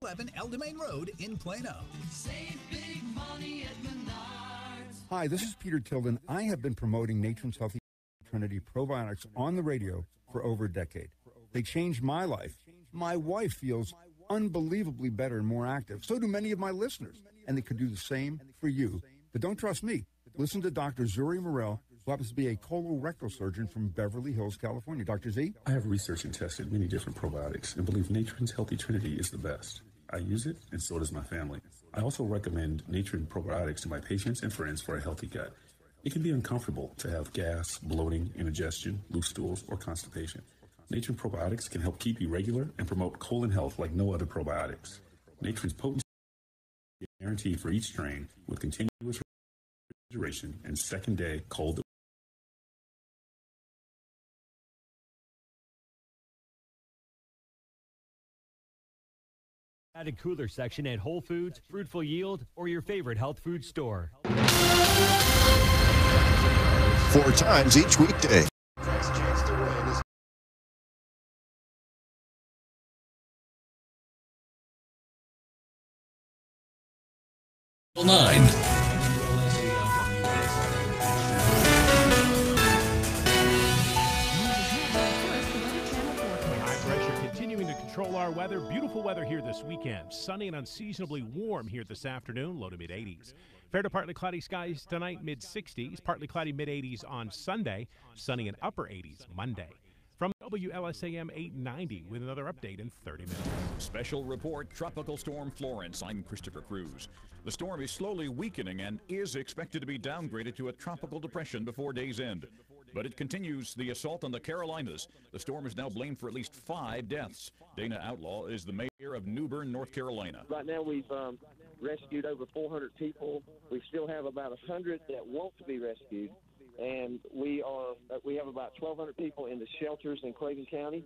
11 El Domain Road in Plano. Save big money at Menards. Hi, this is Peter Tilden. I have been promoting Nature's Healthy Trinity probiotics on the radio for over a decade. They changed my life. My wife feels unbelievably better and more active. So do many of my listeners. And they could do the same for you. But don't trust me. Listen to Dr. Zuri Morel, who happens to be a colorectal surgeon from Beverly Hills, California. Dr. Z? I have researched and tested many different probiotics and believe Nature's Healthy Trinity is the best. I use it, and so does my family. I also recommend Nature probiotics to my patients and friends for a healthy gut. It can be uncomfortable to have gas, bloating, indigestion, loose stools, or constipation. Nature probiotics can help keep you regular and promote colon health like no other probiotics. Nature's potency is guaranteed for each strain with continuous refrigeration and second-day cold. Added cooler section at Whole Foods, Fruitful Yield, or your favorite health food store. 4 times each weekday. Our weather, beautiful weather here this weekend. Sunny and unseasonably warm here this afternoon, low to mid 80s. Fair to partly cloudy skies tonight, mid 60s. Partly cloudy mid 80s on Sunday. Sunny and upper 80s Monday. From WLSAM 890 with another update in 30 minutes. Special report, Tropical Storm Florence. I'm Christopher Cruz. The storm is slowly weakening and is expected to be downgraded to a tropical depression before day's end. But it continues the assault on the Carolinas. The storm is now blamed for at least 5 deaths. Dana Outlaw is the mayor of New Bern, North Carolina. Right now we've rescued over 400 people. We still have about 100 that want to be rescued. And we have about 1,200 people in the shelters in Clayton County.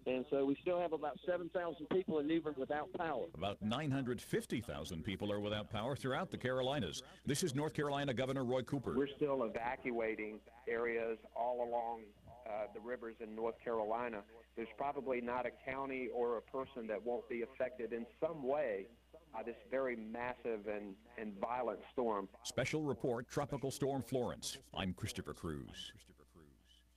And so we still have about 7,000 people in New Bern without power. About 950,000 people are without power throughout the Carolinas. This is North Carolina Governor Roy Cooper. We're still evacuating areas all along the rivers in North Carolina. There's probably not a county or a person that won't be affected in some way by this very massive and violent storm. Special report, Tropical Storm Florence. I'm Christopher Cruz.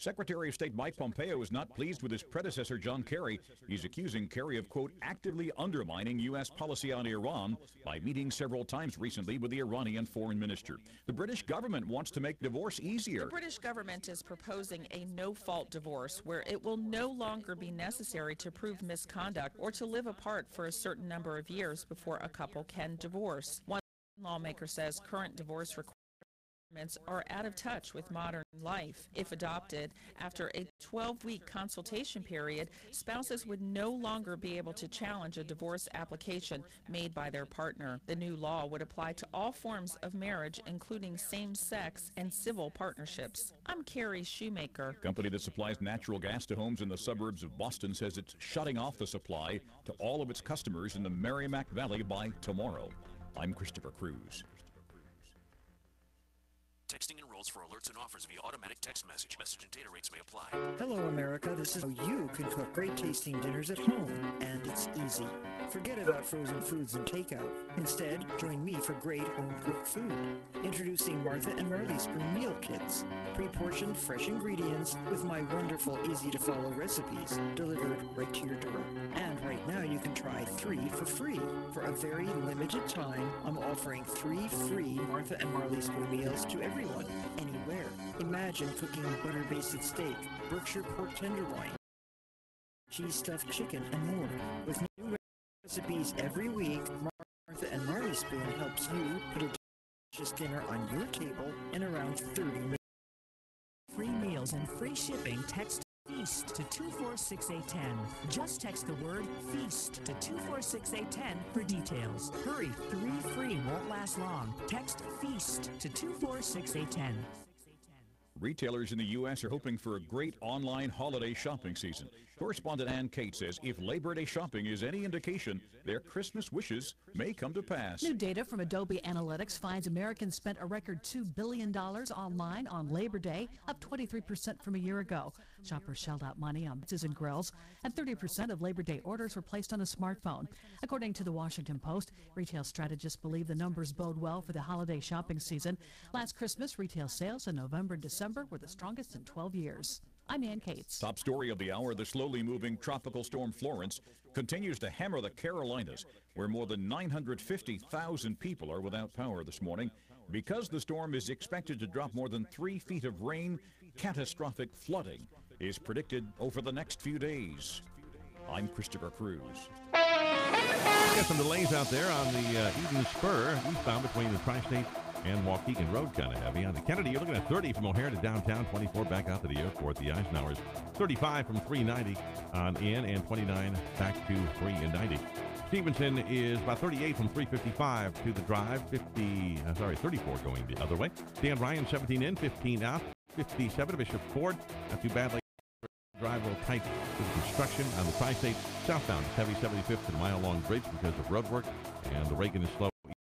Secretary of State Mike Pompeo is not pleased with his predecessor, John Kerry. He's accusing Kerry of, quote, actively undermining U.S. policy on Iran by meeting several times recently with the Iranian foreign minister. The British government wants to make divorce easier. The British government is proposing a no-fault divorce where it will no longer be necessary to prove misconduct or to live apart for a certain number of years before a couple can divorce. One lawmaker says current divorce requirements are out of touch with modern life. If adopted, after a 12-week consultation period, spouses would no longer be able to challenge a divorce application made by their partner. The new law would apply to all forms of marriage, including same-sex and civil partnerships. I'm Carrie Shoemaker. Company that supplies natural gas to homes in the suburbs of Boston says it's shutting off the supply to all of its customers in the Merrimack Valley by tomorrow. I'm Christopher Cruz. Texting enrolls for alerts and offers via automatic text message. Message and data rates may apply. Hello, America. This is how you can cook great tasting dinners at home, and it's easy. Forget about frozen foods and takeout. Instead, join me for great home-cooked food. Introducing Martha and Marley Spoon Meal Kits. Pre-portioned fresh ingredients with my wonderful, easy-to-follow recipes delivered right to your door. And right now, you can try 3 for free. For a very limited time, I'm offering 3 free Martha and Marley Spoon meals to everyone, anywhere. Imagine cooking butter-basted steak, Berkshire pork tenderloin, cheese-stuffed chicken, and more. With new recipes every week, Martha and Marley Spoon helps you put a delicious dinner on your table in around 30 minutes. Free meals and free shipping. Text FEAST to 246810. Just text the word FEAST to 246810 for details. Hurry, 3 free won't last long. Text FEAST to 246810. Retailers in the U.S. are hoping for a great online holiday shopping season. Correspondent Ann Kate says if Labor Day shopping is any indication, their Christmas wishes may come to pass. New data from Adobe Analytics finds Americans spent a record $2 billion online on Labor Day, up 23% from a year ago. Shoppers shelled out money on pizzas and grills, and 30% of Labor Day orders were placed on a smartphone. According to the Washington Post, retail strategists believe the numbers bode well for the holiday shopping season. Last Christmas, retail sales in November and December were the strongest in 12 years. I'm Ann Cates. Top story of the hour, the slowly moving tropical storm Florence continues to hammer the Carolinas, where more than 950,000 people are without power this morning. Because the storm is expected to drop more than 3 feet of rain, catastrophic flooding is predicted over the next few days. I'm Christopher Cruz. Got some delays out there on the Eden Spur, eastbound between the Tri-State and Waukegan Road, kind of heavy. On the Kennedy, you're looking at 30 from O'Hare to downtown, 24 back out to the airport. The Eisenhower's 35 from 390 on in, and 29 back to 390. Stevenson is about 38 from 355 to the drive, 34 going the other way. Dan Ryan, 17 in, 15 out, 57 Bishop Ford. Not too badly. Drive a little tight to the construction on the Tri-State southbound. It's heavy 75th to the mile-long bridge because of road work, and the Reagan is slow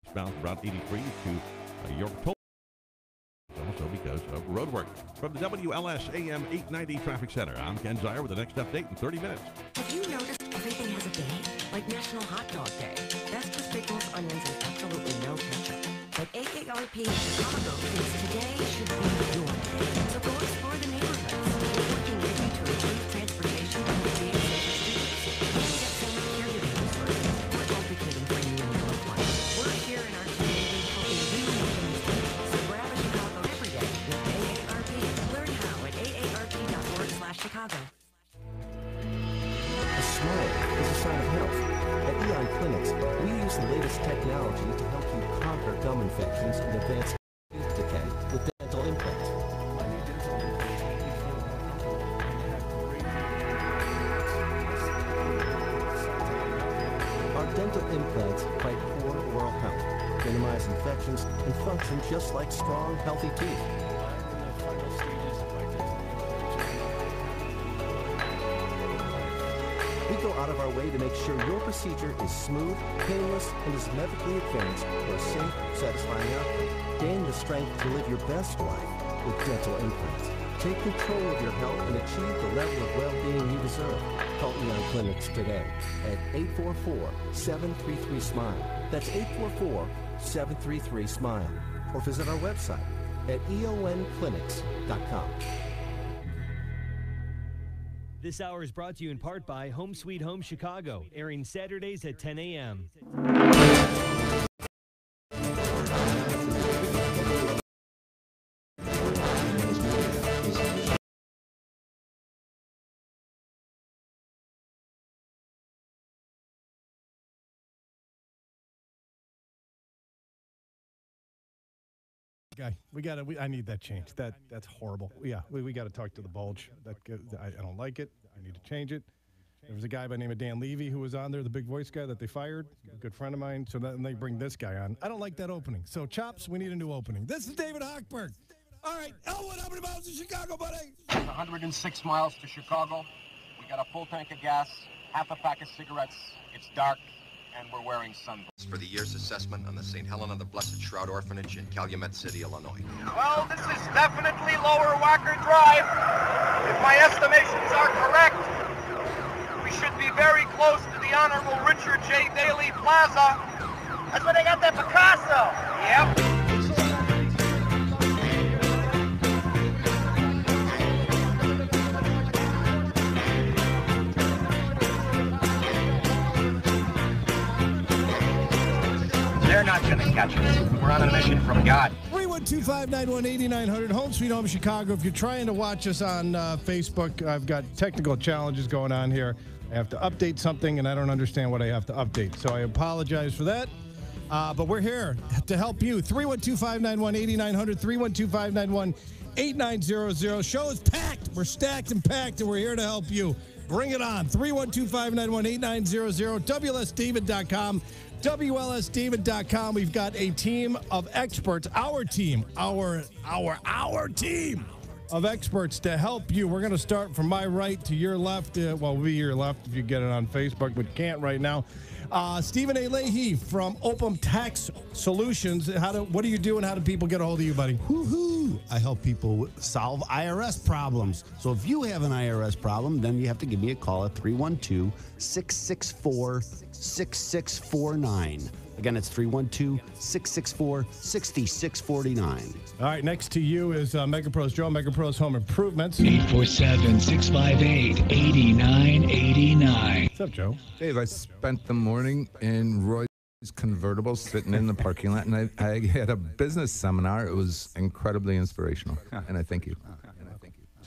eastbound Route 83 to York Toll. Also because of road work. From the WLS AM 890 Traffic Center, I'm Ken Zier with the next update in 30 minutes. Have you noticed everything has a day? Like National Hot Dog Day. Best with pickles, onions, and absolutely no ketchup. But AARP in Chicago thinks today should be your day. So go explore the neighborhoods. We're working with you to improve transportation and create safer streets. And get family caregiving resources. We're advocating for you and your loved ones. We're here in our community helping you make a mistake. So grab a Chicago every day with AARP. Learn how at aarp.org/Chicago. A smile is a sign of health. At Leahy Clinics, we use the latest technology to help you conquer gum infections and advance tooth decay with dental implants. Our dental implants fight poor oral health, minimize infections, and function just like strong, healthy teeth. We go out of our way to make sure your procedure is smooth, painless, and is medically advanced for a safe, satisfying outcome. Gain the strength to live your best life with dental implants. Take control of your health and achieve the level of well-being you deserve. Call Leahy Clinics today at 844-733-SMILE. That's 844-733-SMILE. Or visit our website at eonclinics.com. This hour is brought to you in part by Home Sweet Home Chicago, airing Saturdays at 10 a.m. Guy, I need that change. That's horrible. Yeah, we got to talk to the bulge. I don't like it. I need to change it. There was a guy by the name of Dan Leahy who was on there, the big voice guy that they fired, a good friend of mine. So then they bring this guy on. I don't like that opening. So Chops, we need a new opening. This is David Hochberg. All right, Elwood, how many miles to Chicago, buddy? 106 miles to Chicago. We got a full tank of gas, half a pack of cigarettes. It's dark, and we're wearing sunglasses. For the year's assessment on the St. Helena of the Blessed Shroud Orphanage in Calumet City, Illinois. Well, this is definitely Lower Walker Drive. If my estimations are correct, we should be very close to the Honorable Richard J. Daley Plaza. That's where they got that Picasso. Yep. They're not going to catch us. We're on a mission from God. 312-591-8900, Home Sweet Home Chicago. If you're trying to watch us on Facebook, I've got technical challenges going on here. I have to update something, and I don't understand what I have to update. So I apologize for that. But we're here to help you. 312-591-8900, 312-591-8900. Show is packed. We're stacked and packed, and we're here to help you. Bring it on. 312-591-8900, WLSDavid.com. WLSDavid.com. We've got a team of experts. Our team of experts to help you. We're going to start from my right to your left. Well, we'll be your left if you get it on Facebook, but can't right now. Stephen A. Leahy from Opum Tax Solutions. What do you do and how do people get a hold of you, buddy? Woohoo! I help people solve IRS problems. So if you have an IRS problem, then you have to give me a call at 312-664-6649. Again, it's 312-664-6649. All right, next to you is MegaPros Joe, MegaPros Home Improvements. 847-658-8989. What's up, Joe? Dave, I spent the morning in Roy's convertible sitting in the parking lot, and I had a business seminar. It was incredibly inspirational, and I thank you.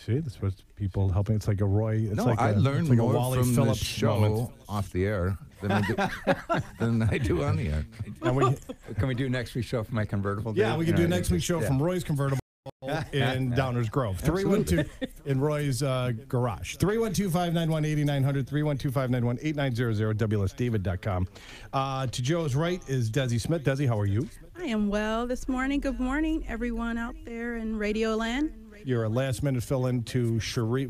See, this was people helping. It's like a Roy. It's I learned like more a Wally from Phillips the show moment. off the air than I do on the air. Can we do next week's show from my convertible? Yeah, Dave? we can do next week's show Yeah. from Roy's convertible in Downers Grove. 312 in Roy's garage. 312-591-8900, 312-591-8900, WLSDavid.com. To Joe's right is Desi Smith. Desi, how are you? I am well this morning. Good morning, everyone out there in Radio Land. You're a last-minute fill-in to Cherie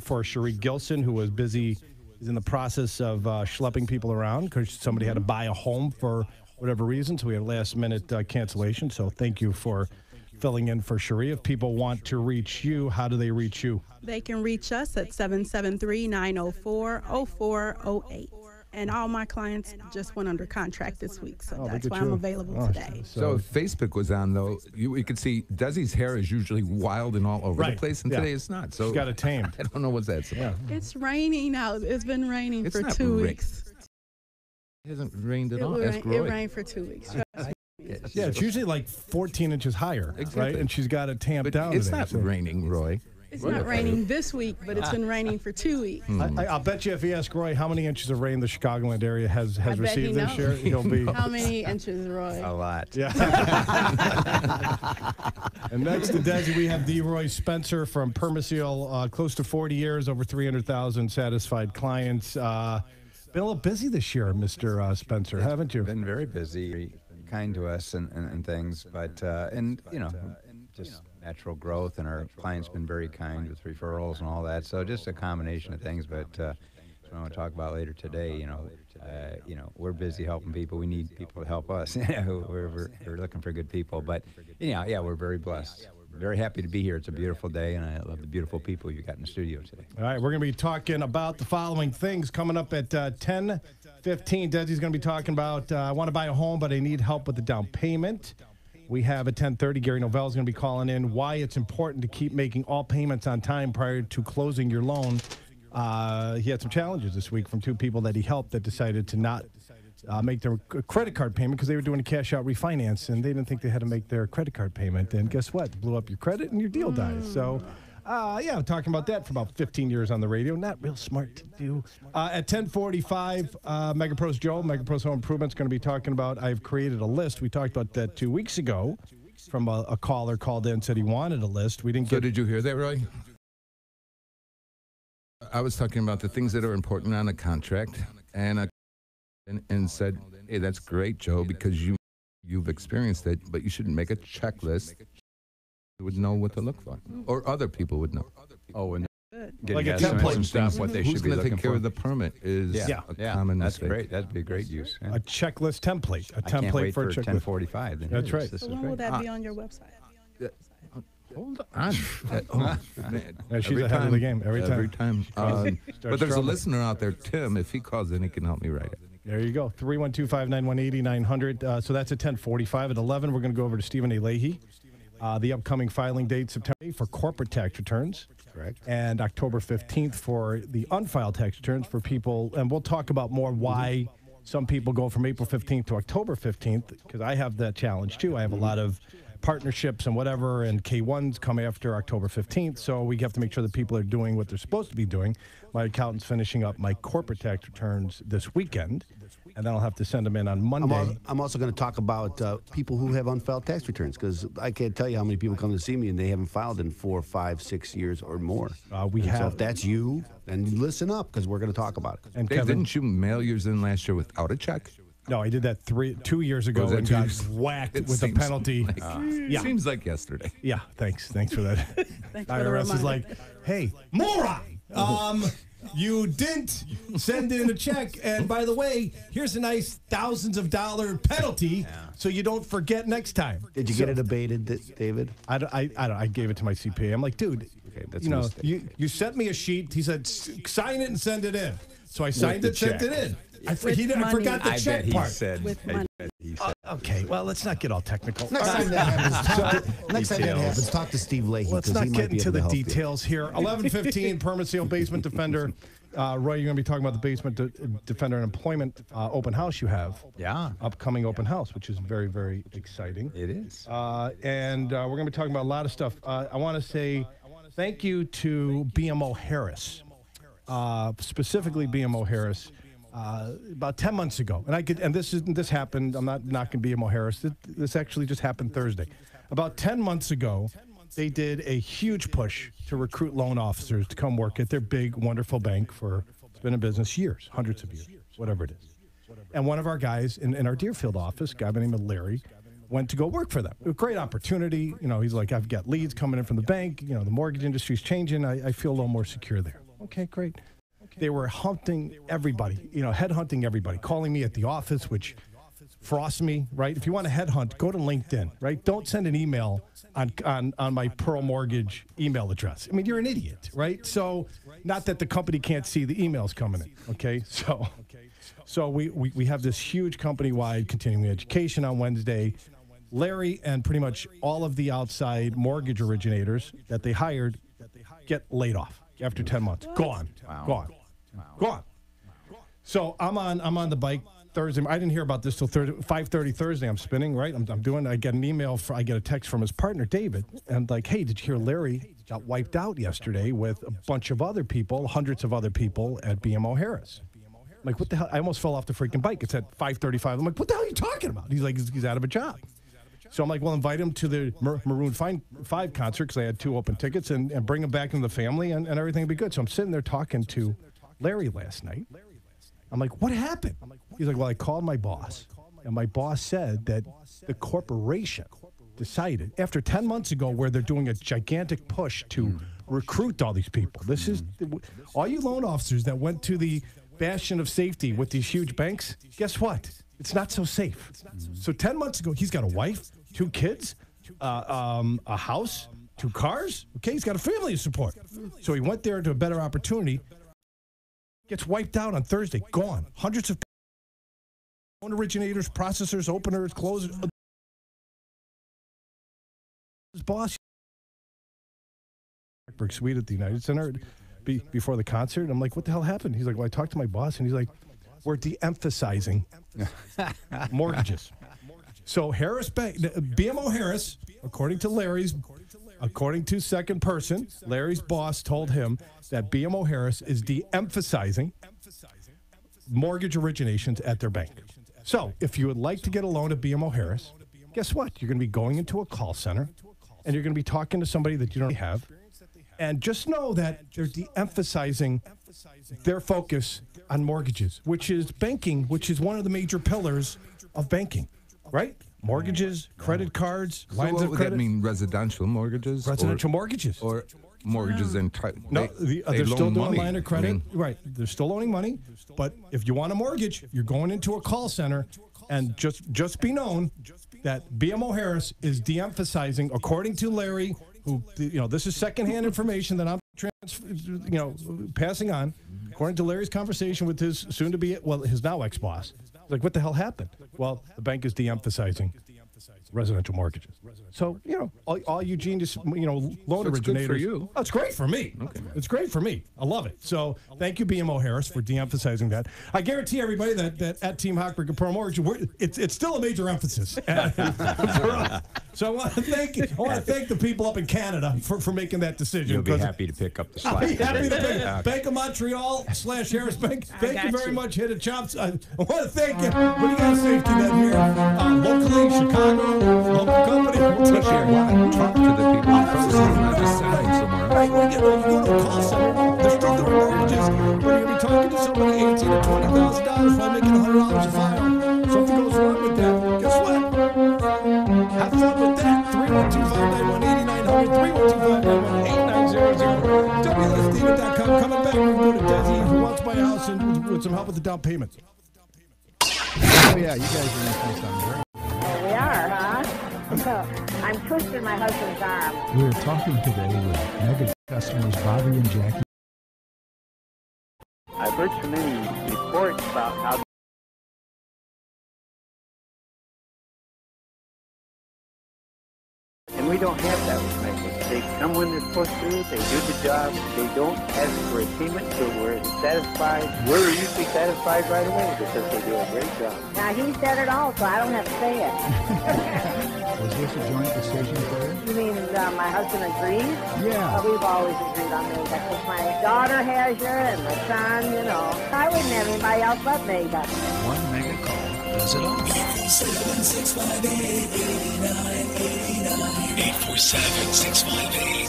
Gilson, who was busy, is in the process of schlepping people around because somebody had to buy a home for whatever reason, so we had a last-minute cancellation. So thank you for filling in for Cherie. If people want to reach you, how do they reach you? They can reach us at 773-904-0408. And all my clients just went under contract this week, so that's why I'm available today. So if Facebook was on, though, we could see Desi's hair is usually wild and all over the place, and today it's not. So she's got it tamed. I don't know what that's about. It's raining out. It's been raining It's for not 2 rain- weeks. It hasn't rained at all. Ask It Roy. rained for 2 weeks. Trust me. Yeah, it's usually like 14 inches higher, right? And she's got it tamped down It's today, not so- raining, Roy. It's not raining this week, but it's been raining for 2 weeks. I'll bet you if you ask Roy how many inches of rain the Chicagoland area has I bet received he this knows. year, he'll be... How many inches, Roy? A lot. Yeah. And next to Desi, we have D. Roy Spencer from Permaseal, close to 40 years, over 300,000 satisfied clients. Been a little busy this year, Mr. Spencer, haven't you? Been very busy, kind to us and things, but and you know, just natural growth, and our clients been very kind with referrals and all that. So just a combination of things, but I want to talk about later today. You know, we're busy helping people. We need people to help us. we're looking for good people, but yeah, we're very blessed. Very happy to be here. It's a beautiful day, and I love the beautiful people you got in the studio today. All right, we're going to be talking about the following things coming up at 10:15. Desi's going to be talking about I want to buy a home, but I need help with the down payment. We have at 10:30, Gary Novell is going to be calling in why it's important to keep making all payments on time prior to closing your loan. He had some challenges this week from two people that he helped that decided to not make their credit card payment because they were doing a cash-out refinance, and they didn't think they had to make their credit card payment. And guess what? Blew up your credit, and your deal dies. So, I'm talking about that for about 15 years on the radio. Not real smart to do. At 10:45, MegaPros Joe, MegaPros Home Improvement, is going to be talking about I've created a list. We talked about that 2 weeks ago from a caller called in, said he wanted a list. We didn't So get... did you hear that, Roy? I was talking about the things that are important on a contract, and said, hey, that's great, Joe, because you've experienced it, but you shouldn't make a checklist. You would know what to look for, or other people would know. Oh, and Like a some template. stuff, what they Who's should be going to looking take care for. of the permit is a common that's mistake. great. That'd be a great use. Yeah. A checklist template. A I can't template wait for a for checklist. 10:45. Then. That's right. This So is when great. will that be on your website? Hold on. Man. Yeah, she's Every ahead of time. the game. Every time. But there's a struggling. listener out there, Tim. If he calls in, he can help me write it. There you go. 312-591-8900. So that's at 10:45. At 11, we're going to go over to Stephen A. Leahy. The upcoming filing date, September 8th for corporate tax returns. Correct. And October 15th for the unfiled tax returns for people. And we'll talk about more why some people go from April 15th to October 15th, because I have that challenge too. I have a lot of partnerships and whatever, and K1s come after October 15th, so we have to make sure that people are doing what they're supposed to be doing. My accountant's finishing up my corporate tax returns this weekend, and then I'll have to send them in on Monday. I'm also going to talk about people who have unfiled tax returns, because I can't tell you how many people come to see me and they haven't filed in 4, 5, 6 years or more. So if that's you, then listen up, because we're going to talk about it. And Dave, didn't you mail yours in last year without a check? No, I did that 2 years ago Was that and 2 got years? whacked It with a seems penalty. like- Seems like yesterday. Yeah, thanks for that. Thanks for the IRS is reminder. like, hey, moron! You didn't send in a check, and by the way, here's a nice thousands of dollar penalty, so you don't forget next time. Did you get it abated, David? I gave it to my CPA. I'm like, dude, that's you a know, mistake. you sent me a sheet. He said, sign it and send it in. So I signed the it, sent check. it in. I money. forgot the I check bet he part. said. I bet he said. Okay, well, let's not get all technical. Next time that happens, talk to Steve Leahy. Let's 'cause not he might get be into able the to help you. details here. 11:15, permanent sale basement defender. Roy, you're going to be talking about the basement defender and employment open house you have. Yeah. Upcoming open house, which is very, very exciting. It is. And we're going to be talking about a lot of stuff. I want to say thank you to BMO Harris, specifically BMO Harris. About 10 months ago, and this happened. I'm not knocking BMO Harris. This actually just happened Thursday. About 10 months ago, they did a huge push to recruit loan officers to come work at their big, wonderful bank it's been in business years, hundreds of years, whatever it is. And one of our guys in our Deerfield office, a guy by the name of Larry, went to go work for them. A great opportunity. You know, he's like, I've got leads coming in from the bank. You know, the mortgage industry's changing. I feel a little more secure there. Okay, great. They were hunting everybody, headhunting everybody, calling me at the office, which frosts me, right? If you want to headhunt, go to LinkedIn, right? Don't send an email on my Pearl Mortgage email address. I mean, you're an idiot, right? So, not that the company can't see the emails coming in, okay? So we have this huge company-wide continuing education on Wednesday. Larry and pretty much all of the outside mortgage originators that they hired get laid off after 10 months. Gone. Gone. So I'm on the bike Thursday. I didn't hear about this till 5:30 Thursday. I'm spinning, right? I get an email. I get a text from his partner, David, and like, hey, did you hear Larry got wiped out yesterday with a bunch of other people, hundreds of other people at BMO Harris? I'm like, what the hell? I almost fell off the freaking bike. It's at 5:35. I'm like, what the hell are you talking about? He's like, he's out of a job. So I'm like, well, invite him to the Maroon 5 concert because I had 2 open tickets and bring him back into the family and everything will be good. So I'm sitting there talking to Larry last night. I'm like, what happened? He's like, well, I called my boss, and my boss said that the corporation decided after 10 months ago where they're doing a gigantic push to recruit all these people. This is all you loan officers that went to the bastion of safety with these huge banks. Guess what? It's not so safe. So 10 months ago, he's got a wife, 2 kids, a house, 2 cars. Okay, he's got a family to support. So he went there to a better opportunity. Gets wiped out on Thursday. Gone. Hundreds of loan originators, processors, openers, closers. His boss, Suite at the United Center before the concert. I'm like, what the hell happened? He's like, well, I talked to my boss, and he's like, we're de-emphasizing mortgages. So Harris Bank, BMO Harris, according to second person, Larry's boss told him that BMO Harris is de-emphasizing mortgage originations at their bank. So if you would like to get a loan at BMO Harris, guess what? You're going to be going into a call center, and you're going to be talking to somebody that you don't have. And just know that they're de-emphasizing their focus on mortgages, which is banking, which is one of the major pillars of banking, right? Mortgages, credit cards, lines what of would credit. that mean? Residential mortgages? Residential mortgages. Or mortgages in No, they're still doing line of credit. Right. They're still loaning money. But if you want a mortgage, you're going into a call center. And just be known that BMO Harris is de-emphasizing, according to Larry, who, this is secondhand information that I'm passing on. According to Larry's conversation with his soon-to-be, his now ex-boss. Like, what the hell happened? Well, the bank is de-emphasizing residential mortgages. So, all you genius, loan originators. Good for you. Oh, it's great for me. Okay. It's great for me. I love it. So, thank you, BMO Harris, for de-emphasizing that. I guarantee everybody that at Team Hochberg and Pearl Mortgage, it's still a major emphasis. So, I want to thank the people up in Canada for making that decision. You'll be happy to pick up the slack. I'll be happy to pick up. Bank of Montreal / Harris Bank. Thank you very much. Hit it, chops. I want to thank you. We got a safety net here. Locally, Chicago. Local company. Talk to the people in person, not just send them somewhere. Right, you go to a call center. They're still doing mortgages. When you're going to be talking to somebody $18,000 to $20,000 while making $100 a file. the down payment? Oh, yeah, you guys are in something great. Oh, we are, huh? I'm twisting my husband's arm. We're talking today with Mega customers Bobby and Jackie. I've heard so many reports about how and we don't have that with Mega. They come when they're supposed to, they do the job, they don't ask for a payment, so we're satisfied. We're usually satisfied right away because they do a great job. Now, he said it all, so I don't have to say it. Was this a joint decision for you? You mean my husband agrees? Yeah. We've always agreed on Mega. Because my daughter has you and my son, you know. I wouldn't have anybody else but Mega. One Mega call does it all. 847-658-8989.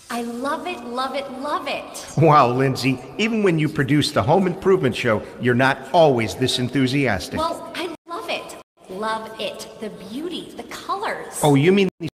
I love it, love it, love it. Wow, Lindsay, even when you produce the home improvement show, you're not always this enthusiastic. Well, I love it. Love it. The beauty, the colors. Oh, you mean these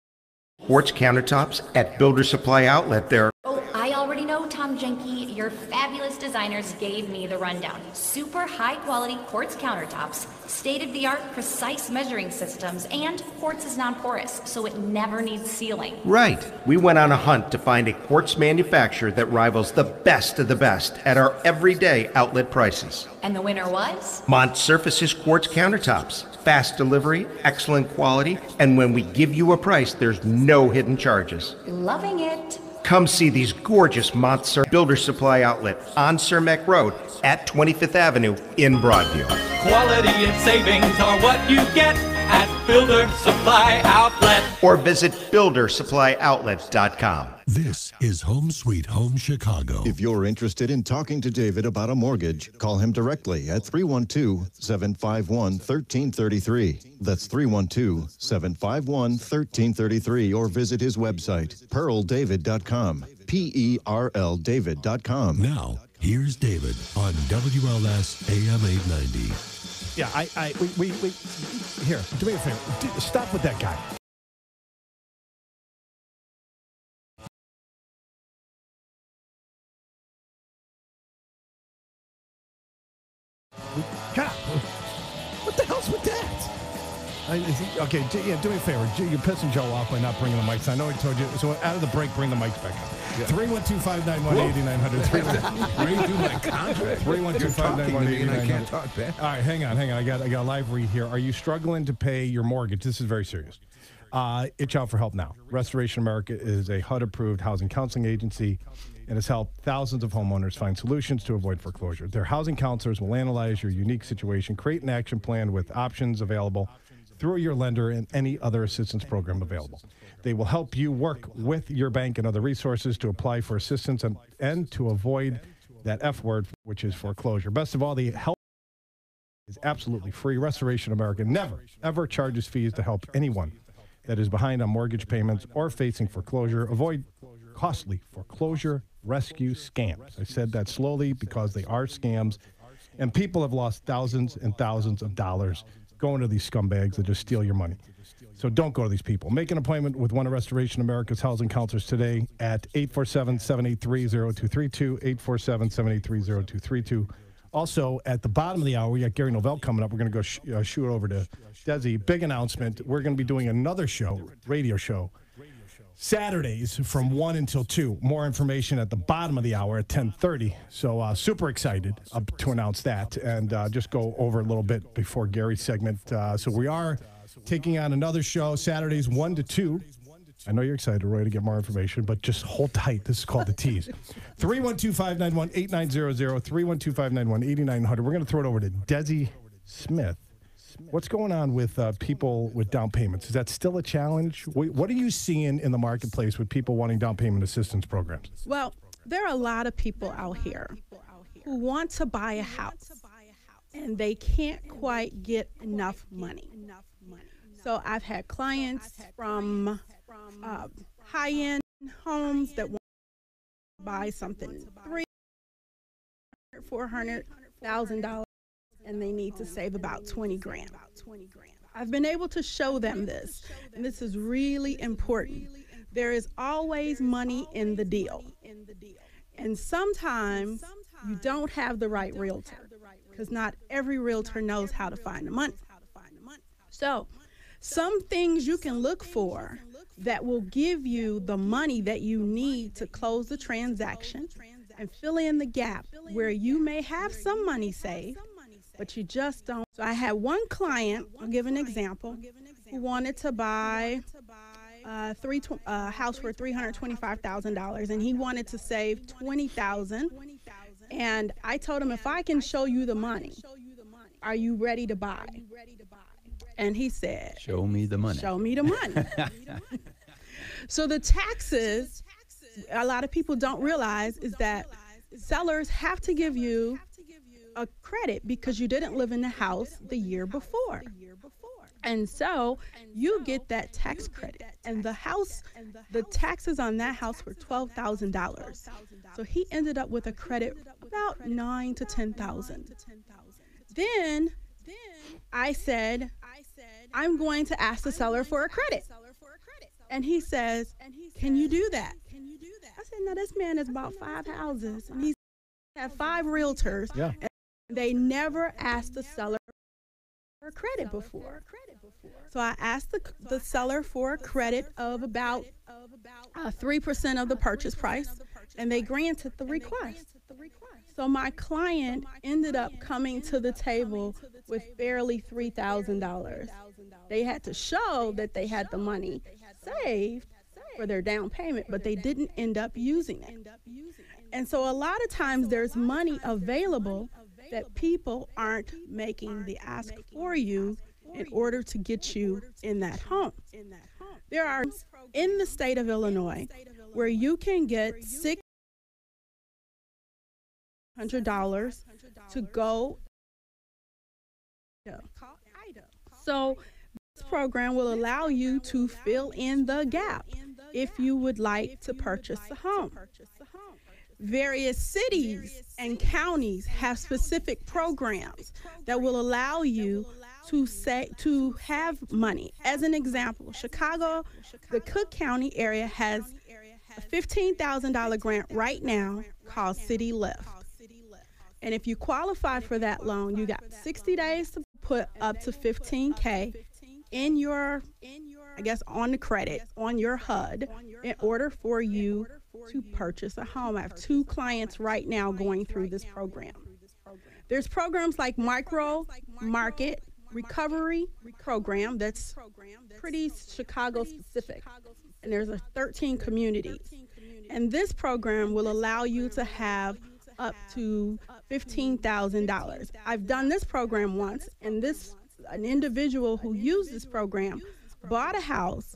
quartz countertops at Builder Supply Outlet there? Oh, I already know, Tom Jenke. Your fabulous designers gave me the rundown. Super high-quality quartz countertops, state-of-the-art precise measuring systems, and quartz is non-porous, so it never needs sealing. Right. We went on a hunt to find a quartz manufacturer that rivals the best of the best at our everyday outlet prices. And the winner was? Mont Surfaces Quartz Countertops. Fast delivery, excellent quality, and when we give you a price, there's no hidden charges. Loving it. Come see these gorgeous Montser Builder Supply Outlet on Cermak Road at 25th Avenue in Broadview. Quality and savings are what you get at Builder Supply Outlet. Or visit buildersuppplyoutlet.com. This is Home Sweet Home Chicago. If you're interested in talking to David about a mortgage, call him directly at 312-751-1333. That's 312-751-1333, or visit his website, pearldavid.com, P-E-R-L David.com. Now, here's David on WLS AM 890. Yeah, we here, do me a favor. Stop with that guy. God, what the hell's with that? Okay, yeah, do me a favor. You're pissing Joe off by not bringing the mics. I know I told you. So out of the break, bring the mics back up. 312-591-8900. Redo my contract. 312-591-8900. I can't talk back. All right, hang on. I got a live read here. Are you struggling to pay your mortgage? This is very serious. Itch out for help now. Restoration America is a HUD-approved housing counseling agency and has helped thousands of homeowners find solutions to avoid foreclosure. Their housing counselors will analyze your unique situation, create an action plan with options available through your lender and any other assistance program available. They will help you work with your bank and other resources to apply for assistance and to avoid that F word, which is foreclosure. Best of all, the help is absolutely free. Restoration America never, ever charges fees to help anyone that is behind on mortgage payments or facing foreclosure. Avoid costly foreclosure rescue scams. I said that slowly because they are scams, and people have lost thousands and thousands of dollars going to these scumbags that just steal your money. So don't go to these people. Make an appointment with one of Restoration America's housing counselors today at 847-783-0232, 847-783-0232. Also, at the bottom of the hour, we got Gary Novell coming up. We're going to go shoot over to Desi. Big announcement. We're going to be doing another show, radio show, Saturdays from 1 until 2. More information at the bottom of the hour at 10:30. So super excited to announce that and just go over a little bit before Gary's segment. So we are taking on another show Saturdays 1 to 2. I know you're excited, Roy, to get more information, but just hold tight. This is called the tease. 312-591-8900, 312-591-8900. We're going to throw it over to Desi Smith. What's going on with people with down payments? Is that still a challenge? What are you seeing in the marketplace with people wanting down payment assistance programs? Well, there are a lot of people out here who want to buy a house, and they can't quite get enough money. So I've had clients from high-end homes that want to buy something $300,000, $400,000, and they need to save about 20 grand. I've been able to show them this, and this is really important. There is always money in the deal. And sometimes you don't have the right realtor, because not every realtor knows how to find the money. So some things you can look for that will give you the money that you need to close the transaction and fill in the gap where you may have some money saved, but you just don't. So I had one client, I'll give an example, who wanted to buy a house for $325,000, and he wanted to save $20,000. And I told him, if I can show you the money, are you ready to buy? And he said, show me the money. Show me the money. So the taxes, a lot of people don't realize, is that sellers have to give you a credit because you didn't live in the house the year before. And so you get that tax credit. And the taxes on that house were $12,000. So he ended up with a credit about $9,000 to $10,000. Then I said, I'm going to ask the seller for a credit. And he says, can you do that? I said, no, this man has bought 5 houses, and he's had 5 realtors. Yeah. And they never asked the seller for credit before. So I asked the seller for a credit of about 3% of the purchase price, and they granted the request. So my client ended up coming to the table with barely $3,000. They had to show that they had the money saved for their down payment, but they didn't end up using it. And so a lot of times there's money available that people aren't making the ask for you in order to get you in that home. There are in the state of Illinois where you can get $600 to go. So this program will allow you to fill in the gap if you would like to purchase a home. Various cities and counties have specific programs that will allow you to have money. As an example, Chicago, the Cook County area has a $15,000 grant right now called City Lift. And if you qualify for that loan, you got 60 days to put up to $15K in your, I guess, on the credit, on your HUD, in order for you to purchase a home. I have 2 clients right now going through this program. There's programs like Micro Market Recovery Program that's pretty Chicago specific, and there's 13 communities. And this program will allow you to have up to $15,000. I've done this program once, and an individual who used this program bought a house,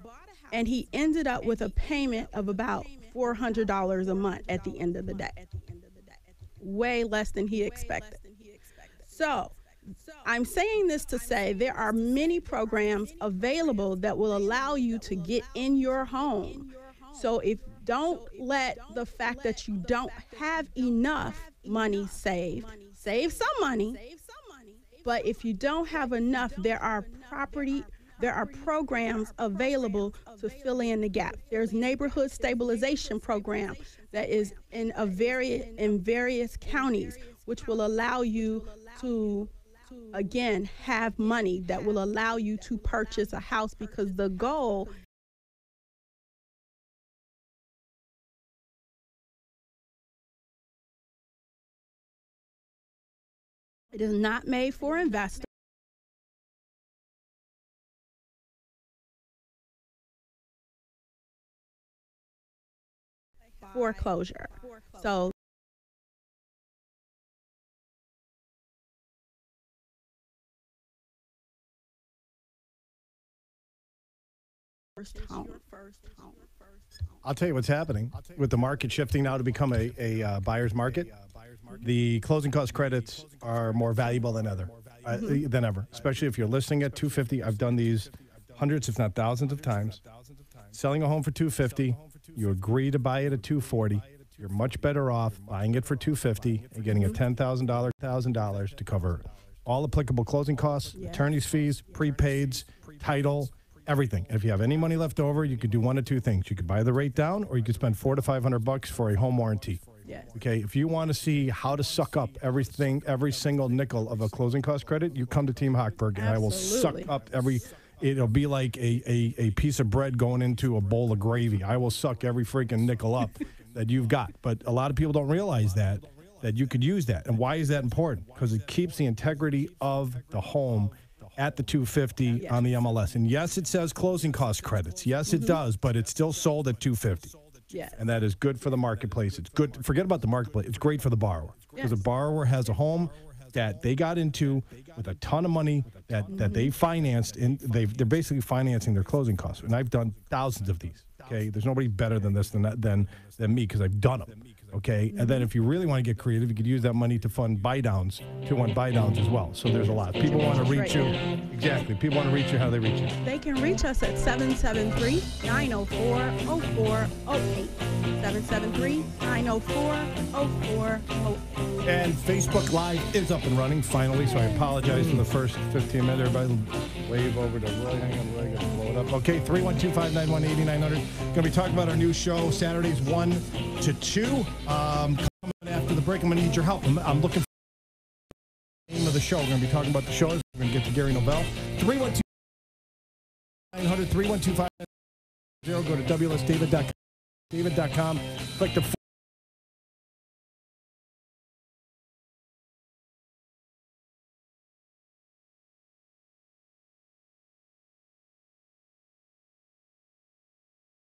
and he ended up with a payment of about $400 a month at the end of the day. Way less than he expected. So I'm saying this to say there are many programs available that will allow you to get in your home. So don't let the fact that you don't have enough money save some money. But if you don't have enough, there are programs available to fill in the gap. There's neighborhood stabilization program that is in various counties, which will allow you to, again, have money that will allow you to purchase a house, because the goal it is not made for investors. Foreclosure. So first home. I'll tell you what's happening with the market shifting now to become a buyer's market. The closing cost credits are more valuable than ever, especially if you're listing at $250. I've done these hundreds, if not thousands of times. Selling a home for $250, you agree to buy it at $240. You're much better off buying it for $250 and getting a $10,000 to cover all applicable closing costs, attorney's fees, prepaids, title, everything. If you have any money left over, you could do one of two things. You could buy the rate down, or you could spend $400 to $500 for a home warranty. Yes. Okay, if you want to see how to suck up everything, every single nickel of a closing cost credit, you come to Team Hochberg, and I will suck up every. It'll be like a piece of bread going into a bowl of gravy. I will suck every freaking nickel up that you've got. But a lot of people don't realize that you could use that. And why is that important? Because it keeps the integrity of the home at the 250 on the MLS. And yes, it says closing cost credits. Yes, it does, but it's still sold at 250. Yeah. And that is good for the marketplace. It's good. Forget about the marketplace. It's great for the borrower. Because the borrower has a home that they got into with a ton of money that they financed, and they're basically financing their closing costs. And I've done thousands of these. Okay, there's nobody better than this than me, because I've done them. Okay, and then if you really want to get creative, you could use that money to fund buy downs, 2-1 buy downs as well. So there's a lot. People want to reach you. Exactly. People want to reach you. How do they reach you? They can reach us at 773-904-0408. 773-904-0408. And Facebook Live is up and running finally, so I apologize for the first 15 minutes. Everybody wave over to Roy. Hang on, Roy. Gotta blow it up. Okay, 312-591-8900. Going to be talking about our new show, Saturdays 1 to 2. Coming after the break, I'm going to need your help. I'm looking for the name of the show. We're going to be talking about the shows. We're going to get to Gary Novell. 312-900, 312-590. Go to WLSDavid.com. Click the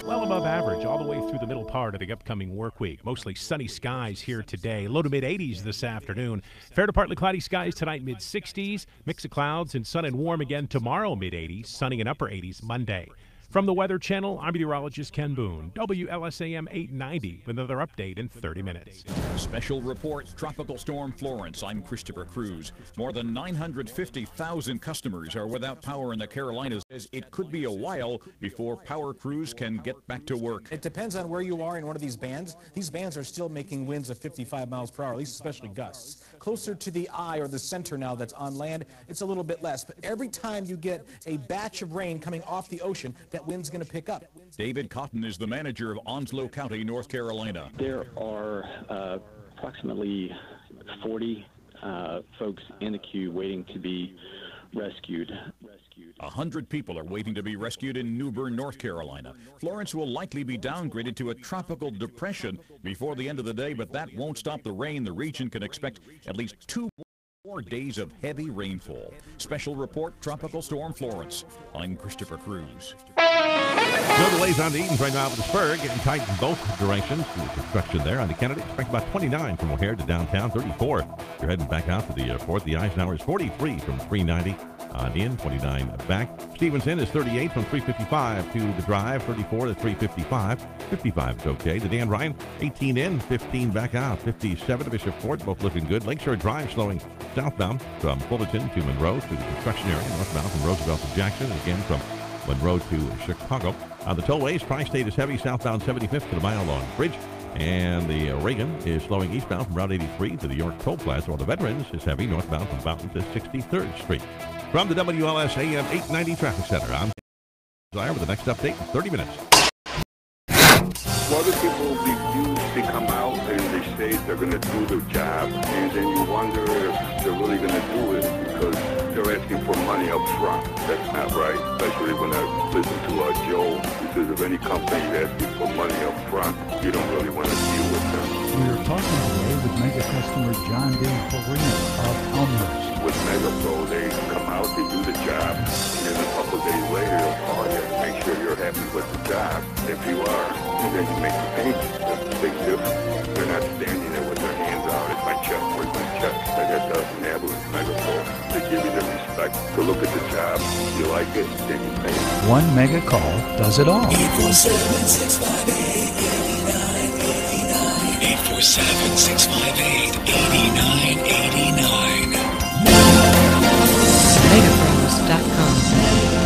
Well above average all the way through the middle part of the upcoming work week. Mostly sunny skies here today. Low to mid-80s this afternoon. Fair to partly cloudy skies tonight, mid-60s. Mix of clouds and sun and warm again tomorrow, mid-80s. Sunny and upper 80s Monday. From the Weather Channel, I'm meteorologist Ken Boone. WLSAM 890 with another update in 30 minutes. Special report, Tropical Storm Florence. I'm Christopher Cruz. More than 950,000 customers are without power in the Carolinas. It could be a while before power crews can get back to work. It depends on where you are in one of these bands. These bands are still making winds of 55 miles per hour, at least especially gusts. Closer to the eye or the center now that's on land, it's a little bit less. But every time you get a batch of rain coming off the ocean, that wind's going to pick up. David Cotton is the manager of Onslow County, North Carolina. There are approximately 40 folks in the queue waiting to be rescued. 100 people are waiting to be rescued in New Bern, North Carolina. Florence will likely be downgraded to a tropical depression before the end of the day, but that won't stop the rain. The region can expect at least 2 more days of heavy rainfall. Special report, Tropical Storm Florence. I'm Christopher Cruz. No delays on the Edens right now with the spur, getting tight in both directions. The construction there on the Kennedy. Expect about 29 from O'Hare to downtown, 34. You're heading back out to the fourth. The Eisenhower is 43 from 390 on in, 29 back. Stevenson is 38 from 355 to the drive, 34 to 355. 55 is okay. The Dan Ryan, 18 in, 15 back out, 57 to Bishop Fort, both looking good. Lakeshore Drive slowing southbound from Fullerton to Monroe to the construction area, northbound from Roosevelt to Jackson, and again from Monroe to Chicago. On the tollways, Tri-State is heavy southbound 75th to the Mile Long Bridge, and the Reagan is slowing eastbound from Route 83 to the York Toll Plaza, while the Veterans is heavy northbound from Fountain to 63rd Street. From the WLS AM 890 Traffic Center, I'm Desire with the next update in 30 minutes. Other people refuse to come out and they say they're going to do their job, and then you wonder if they're really going to do it because they're asking for money up front. That's not right, especially when I listen to Joe. He says if any company is asking for money up front, you don't really want to deal with them. We are talking today with mega customer John D. Farina of Elmhurst. With MegaPro, they come out, they do the job, and then a couple of days later they'll call you, make sure you're happy with the job. If you are, and then you make the payment. That's a big difference. They're not standing there with their hands out. It's my check, where's my check? That doesn't happen with MegaPro. They give you the respect to look at the job. If you like it, then you pay it. One mega call does it all. 847-658-8989. 847-658-8989. Megapros.com.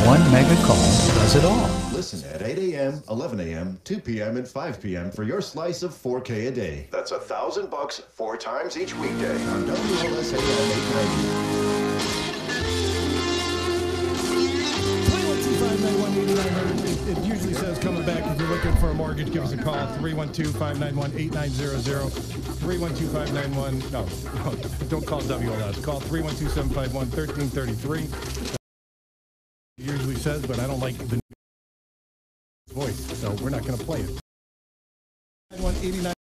One mega call does it all. Listen at 8 a.m., 11 a.m., 2 p.m., and 5 p.m. for your slice of 4K a day. That's $1,000 4 times each weekday on WLS AM 890. It usually says coming back. If you're looking for a mortgage, give us a call. 312-591-8900. 312-591. No, don't call WLS. Call 312-751-1333. It usually says, but I don't like the voice, so we're not going to play it. 8900.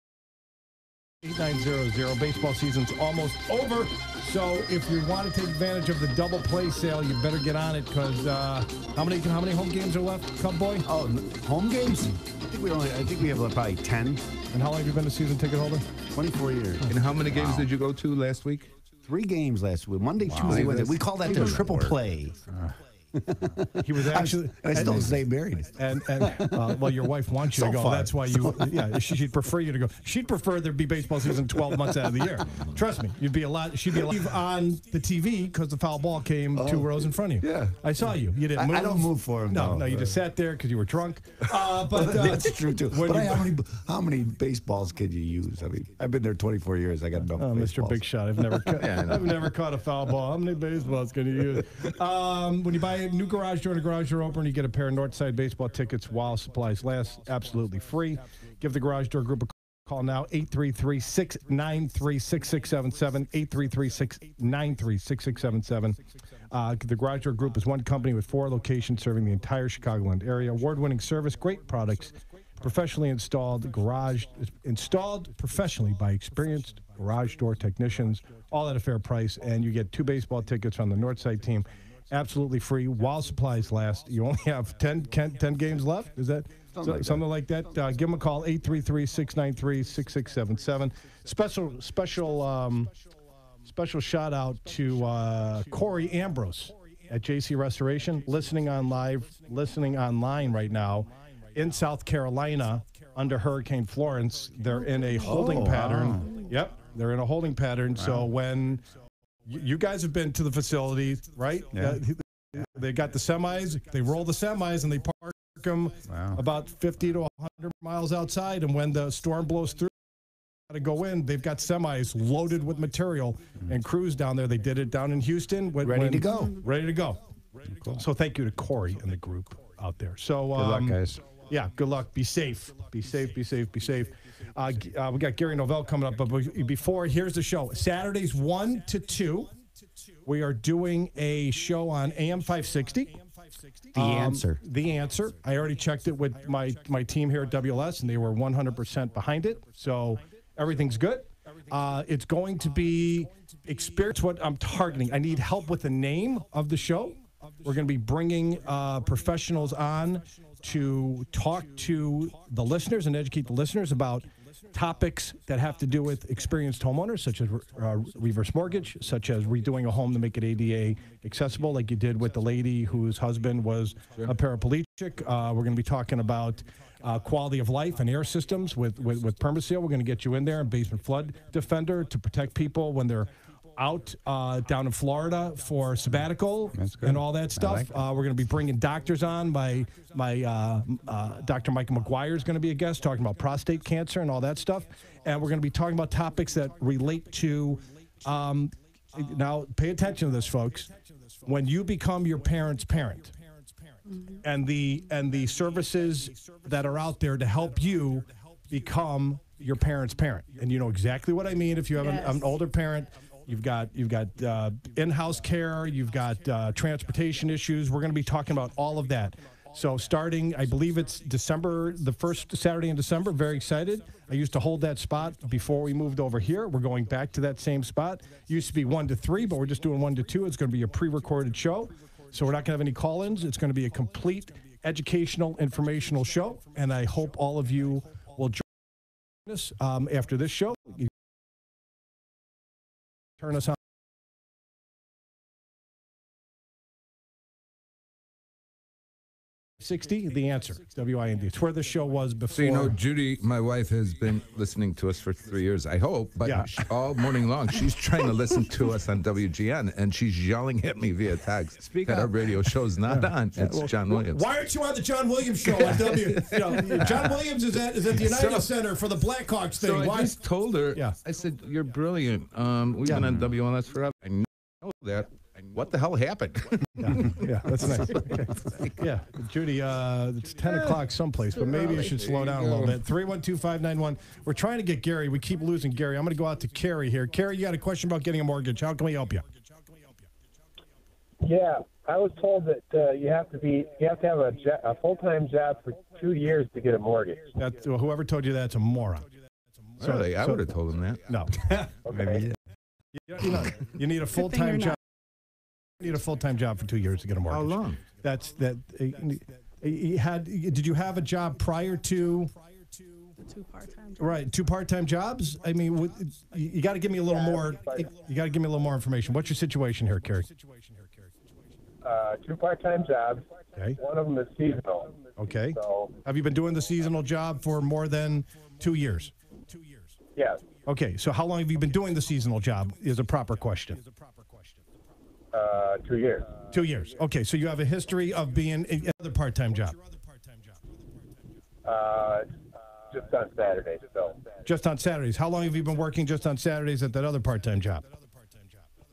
Baseball season's almost over, so if you want to take advantage of the double play sale, you better get on it, because how many home games are left, Cub Boy? Oh, home games? I think we have probably 10. And how long have you been a season ticket holder? 24 years. And how many games did you go to last week? 3 games last week. Monday, Tuesday, Wednesday. We call that the triple play. He was actually. I still stay married. And well, your wife wants you to go. That's why you. Yeah, she'd prefer you to go. She'd prefer there be baseball season 12 months out of the year. Trust me, you'd be a lot. She'd be alive on the TV because the foul ball came 2 rows in front of you. Yeah, I saw you. You didn't move. I don't move for him. No, you just sat there because you were drunk. But that's true too. But how many baseballs can you use? I mean, I've been there 24 years. I got enough. Mr. Big Shot. I've never. I've never caught a foul ball. How many baseballs can you use? When you buy a new garage door and a garage door opener, you get a pair of Northside baseball tickets while supplies last. Absolutely free. Give the Garage Door Group a call now. 833-693-6677. 833-693-6677. The Garage Door Group is one company with 4 locations serving the entire Chicagoland area. Award-winning service, great products, professionally installed professionally by experienced garage door technicians, all at a fair price, and you get 2 baseball tickets on the Northside team. Absolutely free while supplies last. You only have 10 games left. Is that something like that? Give them a call, 833-693-6677. Special shout out to Corey Ambrose at JC Restoration, listening online right now in South Carolina under Hurricane Florence. They're in a holding pattern. Wow. Yep, they're in a holding pattern. Wow. So when you guys have been to the facility, right? Yeah. They got the semis. They roll the semis and they park them about 50 to 100 miles outside. And when the storm blows through, to go in, they've got semis loaded with material and crews down there. They did it down in Houston. Ready to go. Ready to go. Cool. So thank you to Corey and the group out there. So good luck, guys. Yeah, good luck. Be safe. Be safe. Be safe. Be safe. We got Gary Novell coming up, but before, here's the show. Saturdays 1 to 2, we are doing a show on AM 560. The Answer. The Answer. I already checked it with my team here at WLS, and they were 100% behind it. So everything's good. It's going to be experience what I'm targeting. I need help with the name of the show. We're going to be bringing professionals on to talk to the listeners and educate the listeners about topics that have to do with experienced homeowners, such as reverse mortgage, such as redoing a home to make it ADA accessible, like you did with the lady whose husband was a paraplegic. We're going to be talking about quality of life and air systems with Permaseal. We're going to get you in there, and Basement Flood Defender to protect people when they're out down in Florida for sabbatical and all that stuff. We're going to be bringing doctors on. My Dr. Michael McGuire is going to be a guest talking about prostate cancer and all that stuff. And we're going to be talking about topics that relate to, now pay attention to this, folks, when you become your parent's parent and the services that are out there to help you become your parent's parent. And you know exactly what I mean. If you have an older parent, you've got in-house care, you've got transportation issues. We're going to be talking about all of that. So starting, I believe it's December, the first Saturday in December. Very excited. I used to hold that spot before we moved over here. We're going back to that same spot. It used to be 1 to 3, but we're just doing 1 to 2. It's going to be a pre-recorded show. So we're not going to have any call-ins. It's going to be a complete educational, informational show. And I hope all of you will join us after this show. You turn us on. 60, The Answer, WIND. It's where the show was before. So, you know, Judy, my wife, has been listening to us for 3 years, I hope, but all morning long, she's trying to listen to us on WGN, and she's yelling at me via text that our radio show's not on. It's John Williams. Why aren't you on the John Williams show on W? John Williams is at the United Center for the Blackhawks thing. So I just told her, I said, you're brilliant. We've been on WLS forever. I know that. What the hell happened? Yeah, that's nice. Okay. Yeah, Judy, it's 10 o'clock someplace, but maybe you should slow down a little bit. 312-591. We're trying to get Gary. We keep losing Gary. I'm going to go out to Carrie here. Carrie, you got a question about getting a mortgage. How can we help you? Yeah, I was told that you have to have a full-time job for 2 years to get a mortgage. Whoever told you that's a moron. Really? I would have told him that. No. Okay. You need a full-time job. You need a full-time job for 2 years to get a mortgage. How long? Did you have a job prior to? Two part-time jobs. Right, 2 part-time jobs. I mean, you got to give me a little more. You got to give me a little more information. What's your situation here, Carrie? 2 part-time jobs. Okay. One of them is seasonal. Okay. So, have you been doing the seasonal job for more than 2 years? yes. Okay, so how long have you been doing the seasonal job is a proper question. 2 years. 2 years. Okay, so you have a history of being another part-time job. Just on Saturdays. So. Just on Saturdays. How long have you been working just on Saturdays at that other part-time job?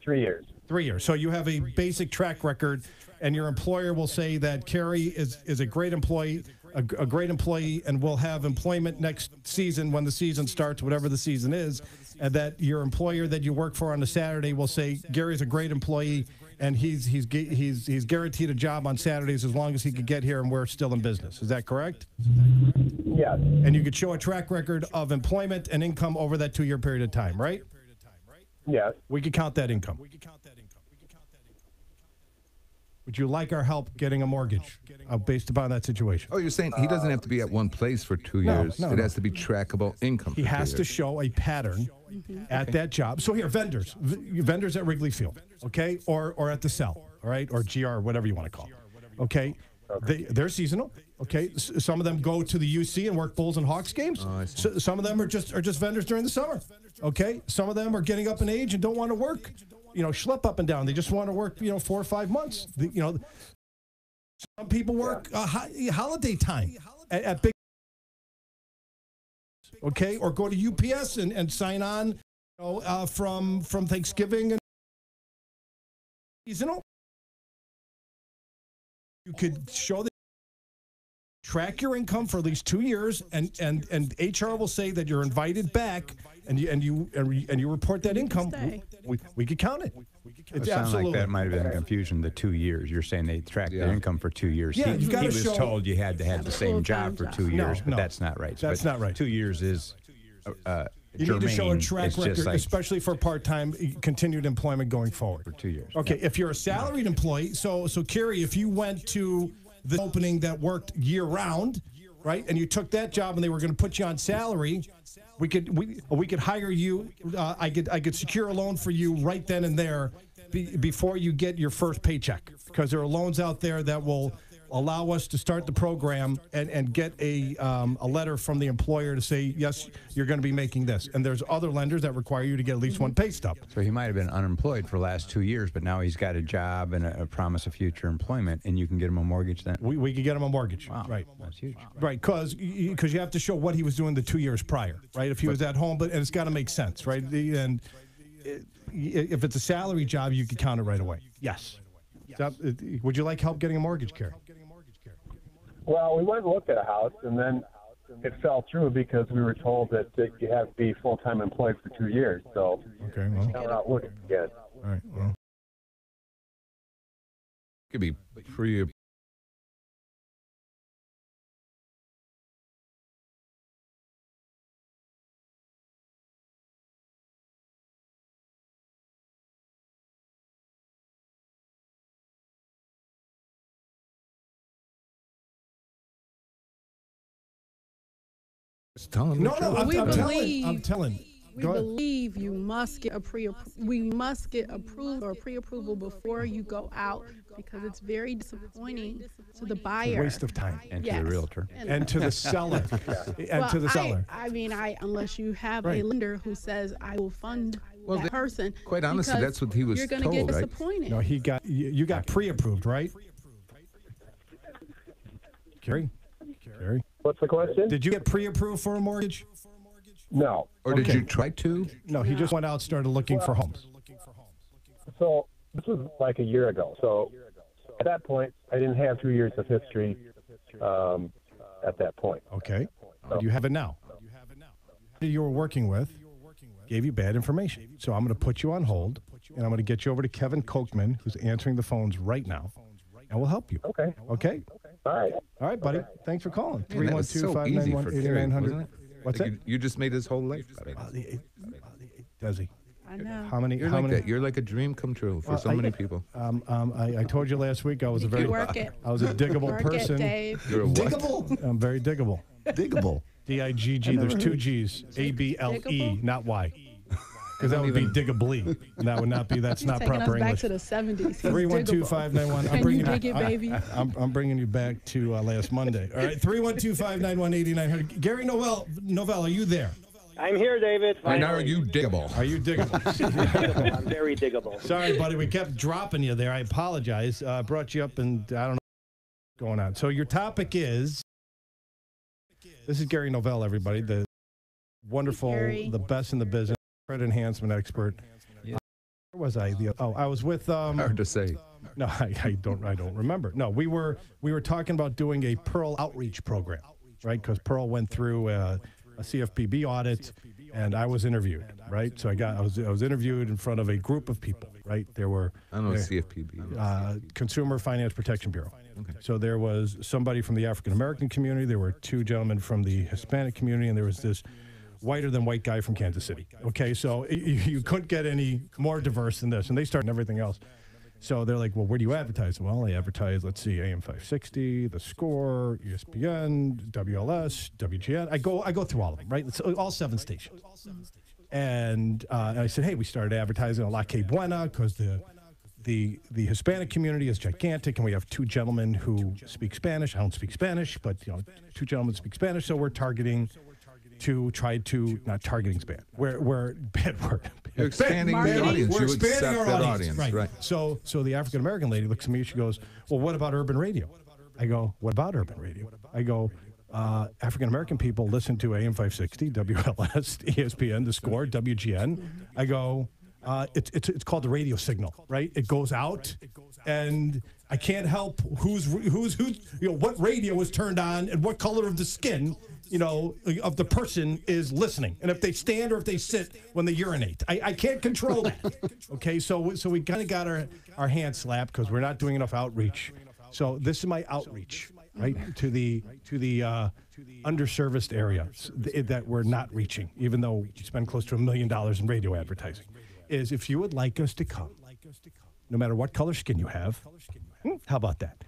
3 years. 3 years. So you have a basic track record, and your employer will say that Carrie is a great employee, a great employee, and will have employment next season when the season starts, whatever the season is, and that your employer that you work for on a Saturday will say Gary's a great employee, and he's guaranteed a job on Saturdays as long as he could get here and we're still in business. Is that correct? Yes. And you could show a track record of employment and income over that 2 year period of time, right? Yes. We could count that income. Would you like our help getting a mortgage based upon that situation? Oh, you're saying he doesn't have to be at one place for 2 years. No, it has to be trackable income. He has to show a pattern at that job. So here, vendors at Wrigley Field, okay, or at the Cell, all right, or GR, whatever you want to call it, okay. They're seasonal, okay. Some of them go to the UC and work Bulls and Hawks games. So some of them are just vendors during the summer, okay. Some of them are getting up in age and don't want to work, schlep up and down. They just want to work, 4 or 5 months. Some people work holiday time at big, okay, or go to UPS and sign on, from Thanksgiving and seasonal. You could show that track your income for at least 2 years, and HR will say that you're invited back, and you report that income. We could count it. It sounds like that might have been confusion. The 2 years. You're saying they tracked their income for 2 years. Yeah, he was told you had to have the same job for 2 years, but that's not right. That's not right. 2 years is. You need to show a track record, especially for part-time continued employment going forward. For 2 years. Okay, if you're a salaried employee, so Carrie, if you went to the opening that worked year-round, right, and you took that job and they were going to put you on salary, we could hire you. I could secure a loan for you right then and there before you get your first paycheck, because there are loans out there that will allow us to start the program and get a letter from the employer to say, yes, you're going to be making this. And there's other lenders that require you to get at least one pay stub. So he might have been unemployed for the last 2 years, but now he's got a job and a promise of future employment, and you can get him a mortgage then? We could get him a mortgage. Wow. Right. That's huge. Right, because you have to show what he was doing the 2 years prior, right? If he was at home, and it's got to make sense, right? And if it's a salary job, you could count it right away. Yes. Would you like help getting a mortgage, Carrie? Well, we went and looked at a house, and then it fell through because we were told that you have to be full-time employed for 2 years. So now we're out looking again. All right. Well, could be free. No, I'm telling. We believe you must get we must get approved or pre-approval before you go out, because it's very disappointing to the buyer. It's a waste of time. And to the realtor. And to the seller. And to the seller. I mean, unless you have a lender who says, I will fund that person. Quite honestly, that's what he was you're told, gonna get right? disappointed. No, you got pre-approved, right? Carrie? What's the question? Did you get pre-approved for a mortgage? No. Or did you try to? No, he just went out and started looking for homes. So this was like a year ago. So at that point, I didn't have 2 years of history at that point. Okay. But you have it now. Who you were working with gave you bad information. So I'm going to put you on hold, and I'm going to get you over to Kevin Kochman, who's answering the phones right now, and we'll help you. Okay. Okay? All right. All right, buddy. Thanks for calling. Man, that was so easy for Gary, 312-591-8900. wasn't it? What's Like that? You just made his whole life. Desi. I know. How many? You're how like many? that. You're like a dream come true for so many people. I told you last week I was a very Work it. I was a diggable Work it, person. Dave. You're a what? Diggable? I'm very diggable. Diggable. D-I-G-G. There's two G's. A-B-L-E, Diggable? not Y. Because that would be diggably. And that would not be. That's not Taking proper us back English. to the 70s. 312-591. Can you dig it, baby? I'm bringing you back to last Monday. All right, 312-591-8900. Gary Novell, are you there? I'm here, David. And are you diggable? Are you diggable? Diggable. I'm very diggable. Sorry, buddy. We kept dropping you there. I apologize. Brought you up, and I don't know what's going on. So your topic is, this is Gary Novell, everybody, the wonderful, the best in the business, credit enhancement expert. Yeah. Where was I? I was with. Hard to say. No, I don't remember. No, we were talking about doing a Pearl outreach program, right? Because Pearl went through a CFPB audit, and I was interviewed, right? So I was interviewed in front of a group of people, right? There were I don't know CFPB. Consumer Finance Protection Bureau. Okay. So there was somebody from the African American community, there were two gentlemen from the Hispanic community, and there was this whiter than white guy from Kansas City. Okay, so you couldn't get any more diverse than this, and they started everything else. So they're like, well, where do you advertise? Well, I advertise, let's see, AM 560, The Score, ESPN, WLS, WGN. I go through all of them, right? It's all 7 stations. And I said, hey, we started advertising on La Que Buena because the Hispanic community is gigantic, and we have 2 gentlemen who speak Spanish. I don't speak Spanish, but 2 gentlemen speak Spanish, so we're targeting to try to, not targeting Spanish. We're bad word. You're expanding the audience. We're You expanding accept our that audience. Right. So the African American lady looks at me. She goes, "Well, what about urban radio?" I go, "What about urban radio?" I go, African American people listen to AM 560, WLS, ESPN, The Score, WGN. I go, it's called the radio signal, right? It goes out, and I can't help who's what radio is turned on and what color of the skin of the person is listening, and if they stand or if they sit when they urinate. I can't control that. Okay, so we kind of got our hands slapped because we're not doing enough outreach. So this is my outreach, right, to the underserviced areas that we're not reaching, even though we spend close to $1 million in radio advertising. Is if you would like us to come, no matter what color skin you have. How about that?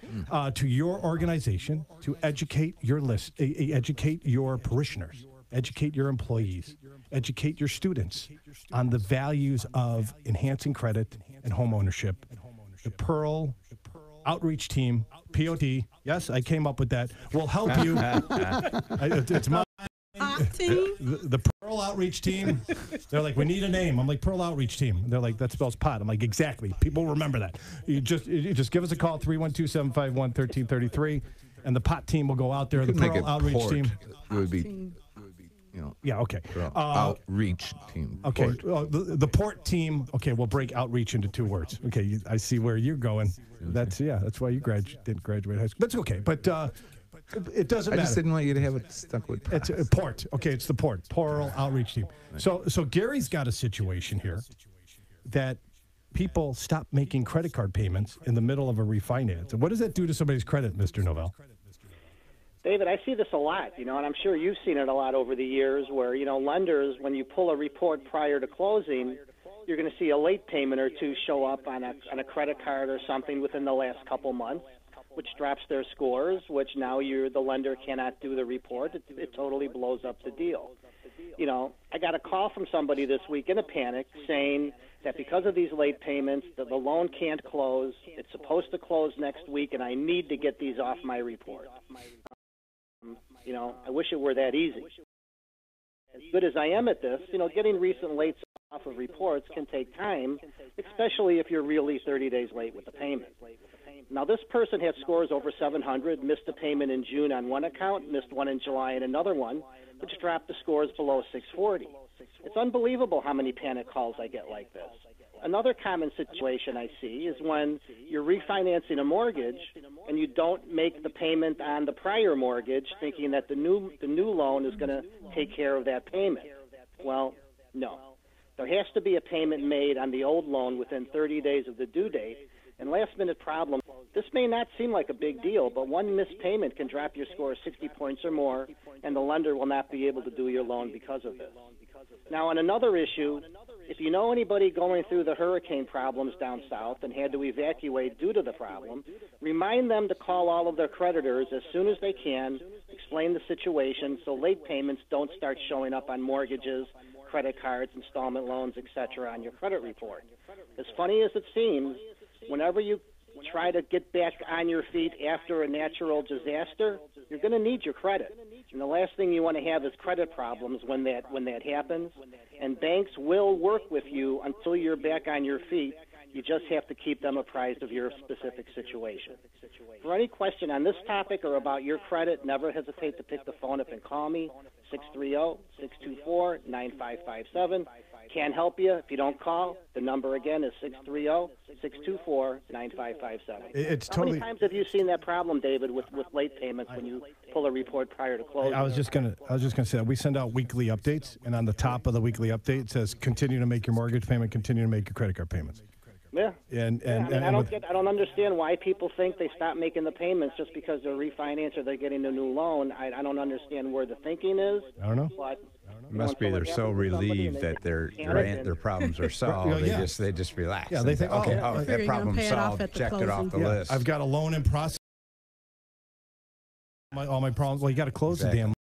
To your organization, to educate your educate your parishioners, educate your employees, educate your students on the values of enhancing credit and home ownership. The Pearl Outreach Team, POT, yes, I came up with that, will help you. It's my team. The Pearl Outreach Team. They're like, we need a name. I'm like, Pearl Outreach Team. They're like, that spells pot. I'm like, exactly. People remember that. You just give us a call, 312-751-1333, and the pot team will go out there. The Pearl Outreach Team. It would be, yeah, okay. Outreach team. Okay, Port. the port team. Okay, we'll break outreach into 2 words. Okay, I see where you're going. That's why you didn't graduate high school. That's okay, but it doesn't matter. I just didn't want you to have it stuck with It's a port. Okay, it's the port. Pearl Outreach Team. So Gary's got a situation here that people stop making credit card payments in the middle of a refinance. And what does that do to somebody's credit, Mr. Novell? David, I see this a lot, and I'm sure you've seen it a lot over the years where, lenders, when you pull a report prior to closing, you're going to see a late payment or 2 show up on a credit card or something within the last couple months, which drops their scores, which now the lender cannot do the report. It totally blows up the deal. You know, I got a call from somebody this week in a panic saying that because of these late payments, that the loan can't close. It's supposed to close next week, and I need to get these off my report. You know, I wish it were that easy. As good as I am at this, you know, getting recent late off of reports can take time, especially if you're really 30 days late with the payment. Now, this person had scores over 700, missed a payment in June on one account, missed one in July in another one, which dropped the scores below 640. It's unbelievable how many panic calls I get like this. Another common situation I see is when you're refinancing a mortgage and you don't make the payment on the prior mortgage, thinking that the new loan is going to take care of that payment. Well, no. There has to be a payment made on the old loan within 30 days of the due date. And last-minute problem, this may not seem like a big deal, but one missed payment can drop your score 60 points or more, and the lender will not be able to do your loan because of this. Now, on another issue, if you know anybody going through the hurricane problems down south and had to evacuate due to the problem, remind them to call all of their creditors as soon as they can, explain the situation so late payments don't start showing up on mortgages, credit cards, installment loans, etc. on your credit report. As funny as it seems, whenever you try to get back on your feet after a natural disaster, you're going to need your credit. And the last thing you want to have is credit problems when that happens. And banks will work with you until you're back on your feet. You just have to keep them apprised of your specific situation. For any question on this topic or about your credit, never hesitate to pick the phone up and call me, 630-624-9557. Can't help you if you don't call. The number again is 630-624-9557. How many times have you seen that problem, David, with late payments when you pull a report prior to closing? I was just gonna say that we send out weekly updates, and on the top of the weekly update it says continue to make your mortgage payment, continue to make your credit card payments. Yeah. And I don't understand why people think they stop making the payments just because they're refinanced or they're getting a new loan. I don't understand where the thinking is. I don't know. But it must be they're so relieved that their problems are solved. They just relax. Yeah, they think, okay, that problem solved. Check it off the list. I've got a loan in process. All my problems. Well, you got to close the damn.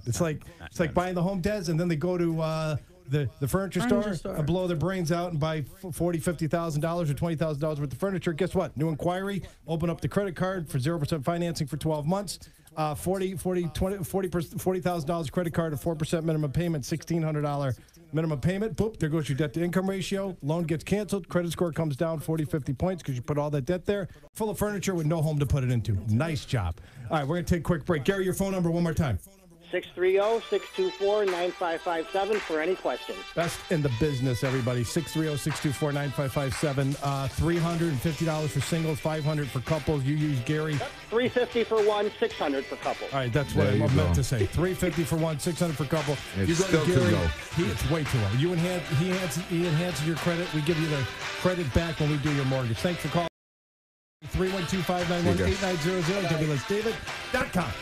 It's like buying the home, Des, and then they go to the furniture store and blow their brains out and buy $50,000 or $20,000 worth of furniture. Guess what? New inquiry. Open up the credit card for 0% financing for 12 months. $40,000 credit card, a 4% minimum payment, $1,600 minimum payment. Boop, there goes your debt to income ratio. Loan gets canceled. Credit score comes down 40, 50 points because you put all that debt there. Full of furniture with no home to put it into. Nice job. All right, we're going to take a quick break. Gary, your phone number one more time. 630-624-9557 for any questions. Best in the business, everybody. 630-624-9557. $350 for singles, $500 for couples. You use Gary. $350 for one, $600 for couple. All right, that's what I meant to say. $350 for one, $600 for couple. It's you go still to Gary. too low. It's way too low. He enhances your credit. We give you the credit back when we do your mortgage. Thanks for calling. 312-591-8900. WLSDavid.com.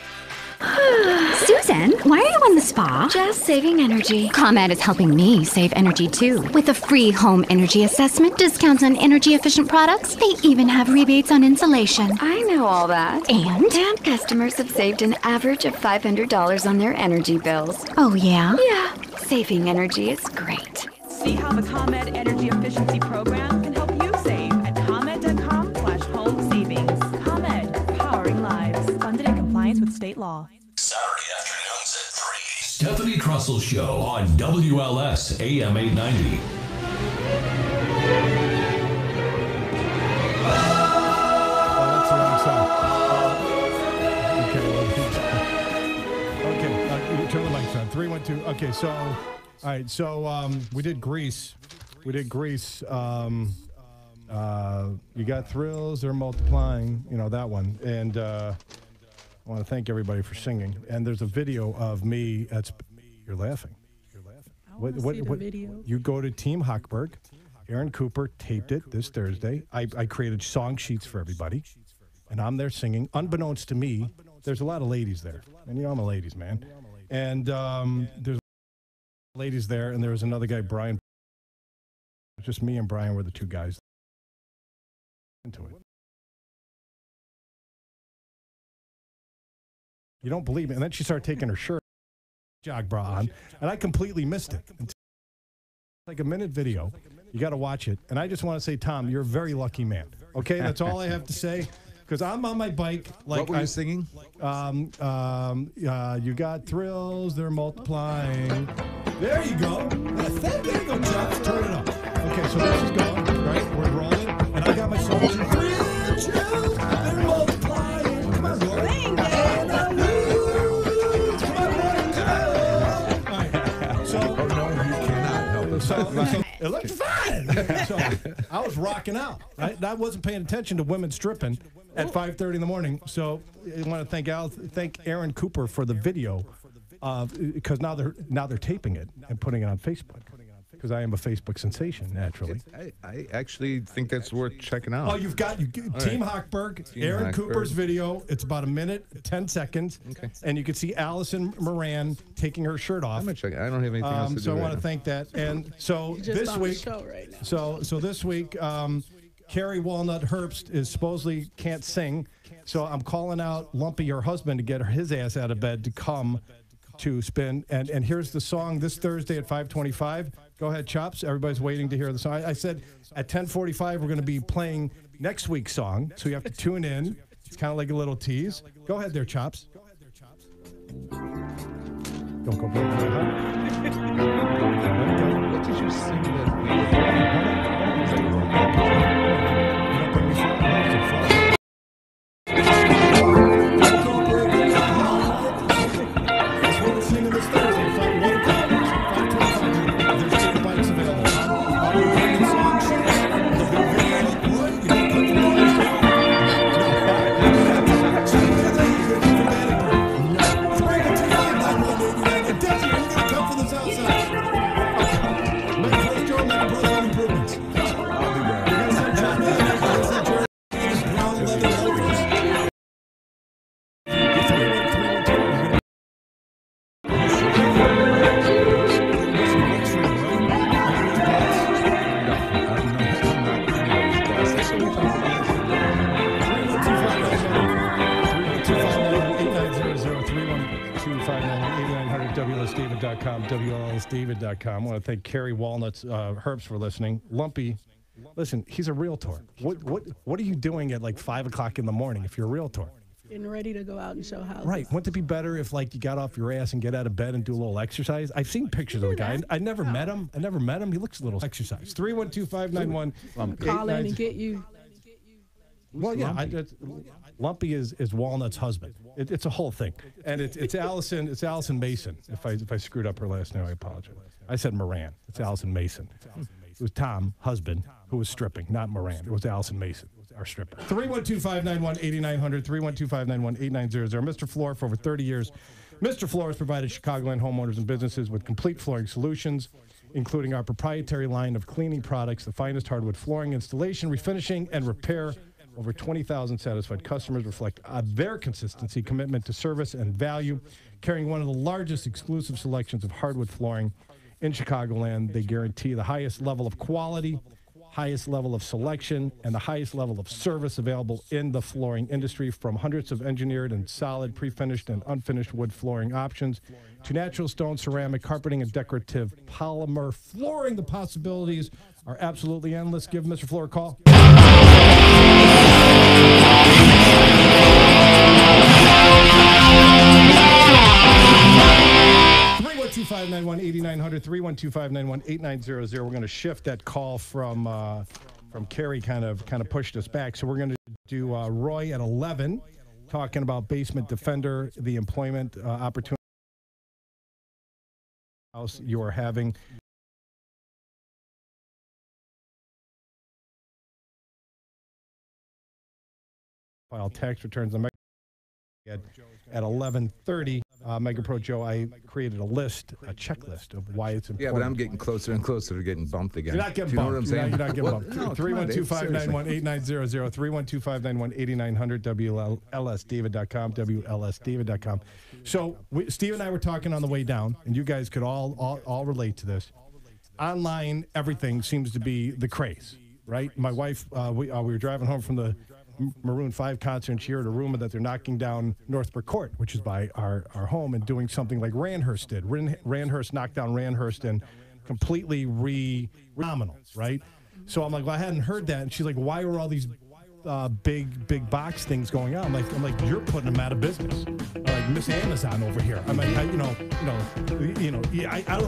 Susan, why are you in the spa? Just saving energy. ComEd is helping me save energy too. With a free home energy assessment, discounts on energy efficient products, they even have rebates on insulation. I know all that. And customers have saved an average of $500 on their energy bills. Oh, yeah? Yeah, saving energy is great. See how the ComEd Energy Efficiency Program can help you save at ComEd.com/home savings. ComEd, powering lives. Funded in compliance with state law. Saturday afternoons at 3. Stephanie Trussell Show on WLS AM 890. That's the wrong song. Okay, you turn the mics on. 312. Okay, so, all right, so we did Grease. You got Thrills, they're multiplying, you know, that one. And I want to thank everybody for singing. And there's a video of me. You're laughing. What video? You go to Team Hochberg. Aaron Cooper taped it this Thursday. I created song sheets for everybody. And I'm there singing. Unbeknownst to me, there's a lot of ladies there. And you know I'm a ladies man. And there's ladies there. And there was another guy, Brian. Just me and Brian were the two guys into it. You don't believe me. And then she started taking her shirt, jog bra on, and I completely missed it. It's like a minute video. You got to watch it. And I just want to say, Tom, you're a very lucky man. Okay, that's all I have to say. Because I'm on my bike. Like what were you singing? You got thrills, they're multiplying. There you go. There you go, Jeff. Turn it up. Okay, so this is going, right? We're rolling. And I got my song. Thrills, they're multiplying. Come on, Roy. And I lose. Come on, Roy. All right. So, oh, no, you cannot help it. So it looked fine. So I was rocking out. I wasn't paying attention to women stripping at 5:30 in the morning. So I want to thank Aaron Cooper for the video, because now they're taping it and putting it on Facebook. Because I am a Facebook sensation, naturally. I actually think that's worth checking out. Oh, you've got Team Hochberg, Aaron Cooper's video. It's about a minute, 10 seconds. Okay. And you can see Allison Moran taking her shirt off. I'm going to check it. I don't have anything else to do. So I want to thank that. And so this week, right now. so this week, Carrie Walnut Herbst is supposedly can't sing. So I'm calling out Lumpy, her husband, to get his ass out of bed to come to spin. And here's the song this Thursday at 5:25. Go ahead, Chops. Everybody's waiting to hear the song. I said at 10:45 we're going to be playing next week's song, so you have to tune in. It's kind of like a little tease. Go ahead there, Chops. Don't go broke. What did you sing that WLSDavid.com. I want to thank Carrie Walnuts Herbst for listening. Lumpy, listen, he's a realtor. What are you doing at like 5 o'clock in the morning if you're a realtor? Getting ready to go out and show houses. Right. Wouldn't it be better if like you got off your ass and get out of bed and do a little exercise? I've seen pictures of the guy. I never met him. He looks a little exercise. 312-591. Call in and get you. Well, yeah. Lumpy is Walnut's husband. It's a whole thing, and it's Allison. It's Allison Mason. If I screwed up her last name, I apologize. I said Moran. It's Allison Mason. It was Tom, husband, who was stripping, not Moran. It was Allison Mason, our stripper. 312-591-8900. 312-591-8900. Mr. Floor for over 30 years. Mr. Floor has provided Chicagoland homeowners and businesses with complete flooring solutions, including our proprietary line of cleaning products, the finest hardwood flooring installation, refinishing, and repair. Over 20,000 satisfied customers reflect their consistency, commitment to service, and value. Carrying one of the largest exclusive selections of hardwood flooring in Chicagoland, they guarantee the highest level of quality, highest level of selection, and the highest level of service available in the flooring industry. From hundreds of engineered and solid, pre-finished, and unfinished wood flooring options to natural stone, ceramic, carpeting, and decorative polymer flooring, the possibilities are absolutely endless. Give Mr. Floor a call. 312-591-8900, 312-591-8900. We're going to shift that call from Carrie, kind of pushed us back. So we're going to do Roy at 11, talking about Basement Defender, the employment opportunity you are having. File tax returns on at 11:30. Mega Pro Joe, I created a checklist of why it's important. Yeah, but I'm getting closer and closer to getting bumped again. You're not getting bumped. What I'm saying? You're not getting bumped. 312-591-8900, 312-591-8900, WLSDavid.com, WLSDavid.com. So Steve and I were talking on the way down, and you guys could all relate to this. Online, everything seems to be the craze, right? My wife, we were driving home from the Maroon 5 concert here at a rumor that they're knocking down Northbrook Court, which is by our home, and doing something like Randhurst did. Randhurst knocked down Randhurst and completely phenomenal, right? So I'm like, well, I hadn't heard that. And she's like, why were all these big box things going on? I'm like, you're putting them out of business. Like Miss Amazon over here. I'm like, I don't know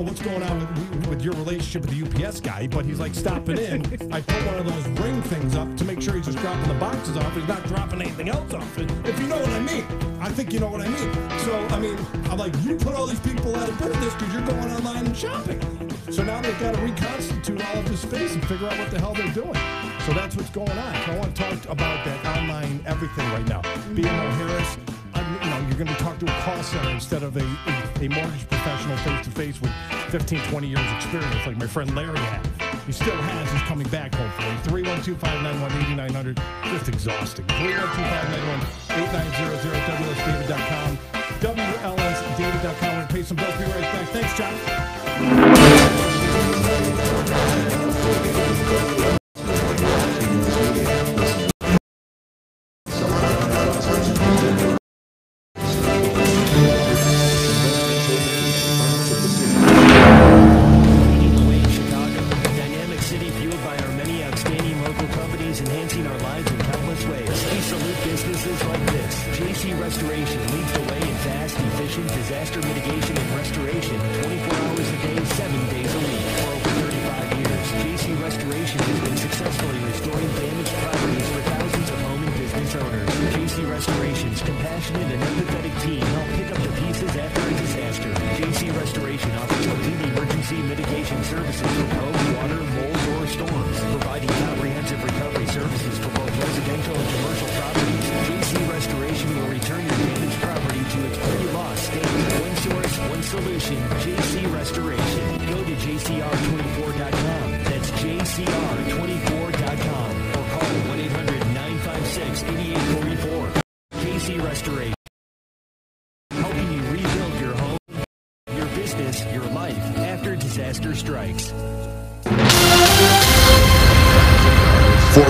what's going on with your relationship with the UPS guy, but he's like stopping in. I put one of those ring things up to make sure he's just dropping the boxes off. He's not dropping anything else off. If you know what I mean. I think you know what I mean. So, I mean, I'm like, you put all these people out of business because you're going online and shopping. So now they've got to reconstitute all of this space and figure out what the hell they're doing. So that's what's going on. So I want to talk about that online everything right now. BMO Harris, you're going to talk to a call center instead of a mortgage professional face-to-face with 15, 20 years experience like my friend Larry had. He still has. He's coming back, hopefully. 312-591-8900. Just exhausting. 312-591-8900. WLSDavid.com. WLSDavid.com. We're going to pay some bills. Be right back. Thanks, John.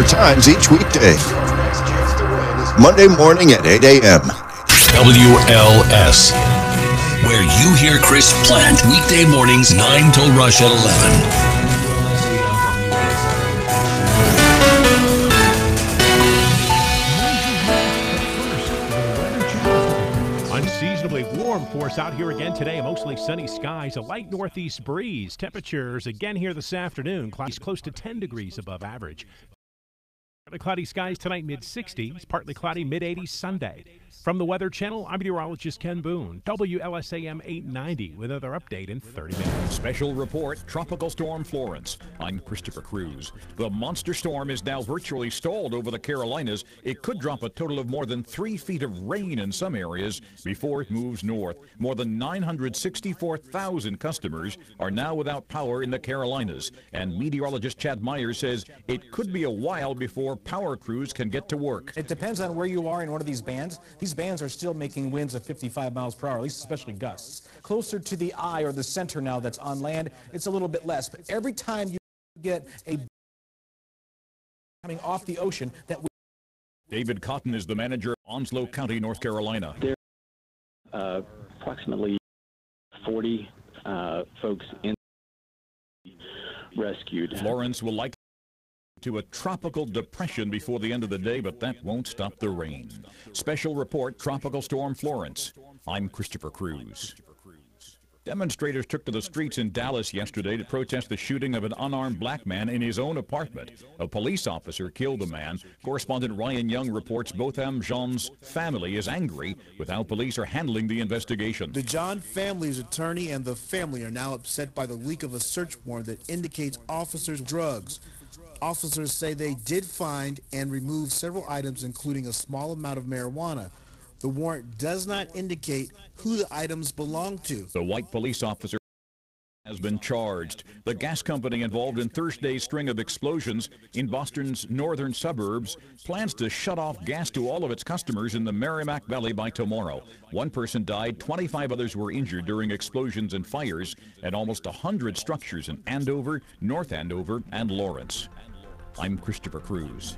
Times each weekday. Monday morning at 8 a.m. WLS, where you hear Chris Plant weekday mornings 9 till rush at 11. Unseasonably warm for us out here again today. Mostly sunny skies, a light northeast breeze. Temperatures again here this afternoon, close to 10 degrees above average. Partly cloudy skies tonight, mid-60s. Partly cloudy, mid-80s Sunday. From the Weather Channel, I'm meteorologist Ken Boone. WLSAM 890 with another update in 30 minutes. Special report, Tropical Storm Florence. I'm Christopher Cruz. The monster storm is now virtually stalled over the Carolinas. It could drop a total of more than 3 feet of rain in some areas before it moves north. More than 964,000 customers are now without power in the Carolinas. And meteorologist Chad Myers says it could be a while before power crews can get to work. It depends on where you are in one of these bands. These bands are still making winds of 55 miles per hour, at least especially gusts. Closer to the eye or the center now that's on land, it's a little bit less. But every time you get a coming off the ocean, that David Cotton is the manager of Onslow County, North Carolina. There are approximately 40 folks in rescued. Florence will likely to a tropical depression before the end of the day, but that won't stop the rain. Special report, Tropical Storm Florence. I'm Christopher Cruz. Demonstrators took to the streets in Dallas yesterday to protest the shooting of an unarmed black man in his own apartment. A police officer killed the man. Correspondent Ryan Young reports both John's family is angry with how police are handling the investigation. The John family's attorney and the family are now upset by the leak of a search warrant that indicates officers' drugs. Officers say they did find and remove several items, including a small amount of marijuana. The warrant does not indicate who the items belong to. The white police officer has been charged. The gas company involved in Thursday's string of explosions in Boston's northern suburbs plans to shut off gas to all of its customers in the Merrimack Valley by tomorrow. One person died, 25 others were injured during explosions and fires at almost 100 structures in Andover, North Andover, and Lawrence. I'm Christopher Cruz.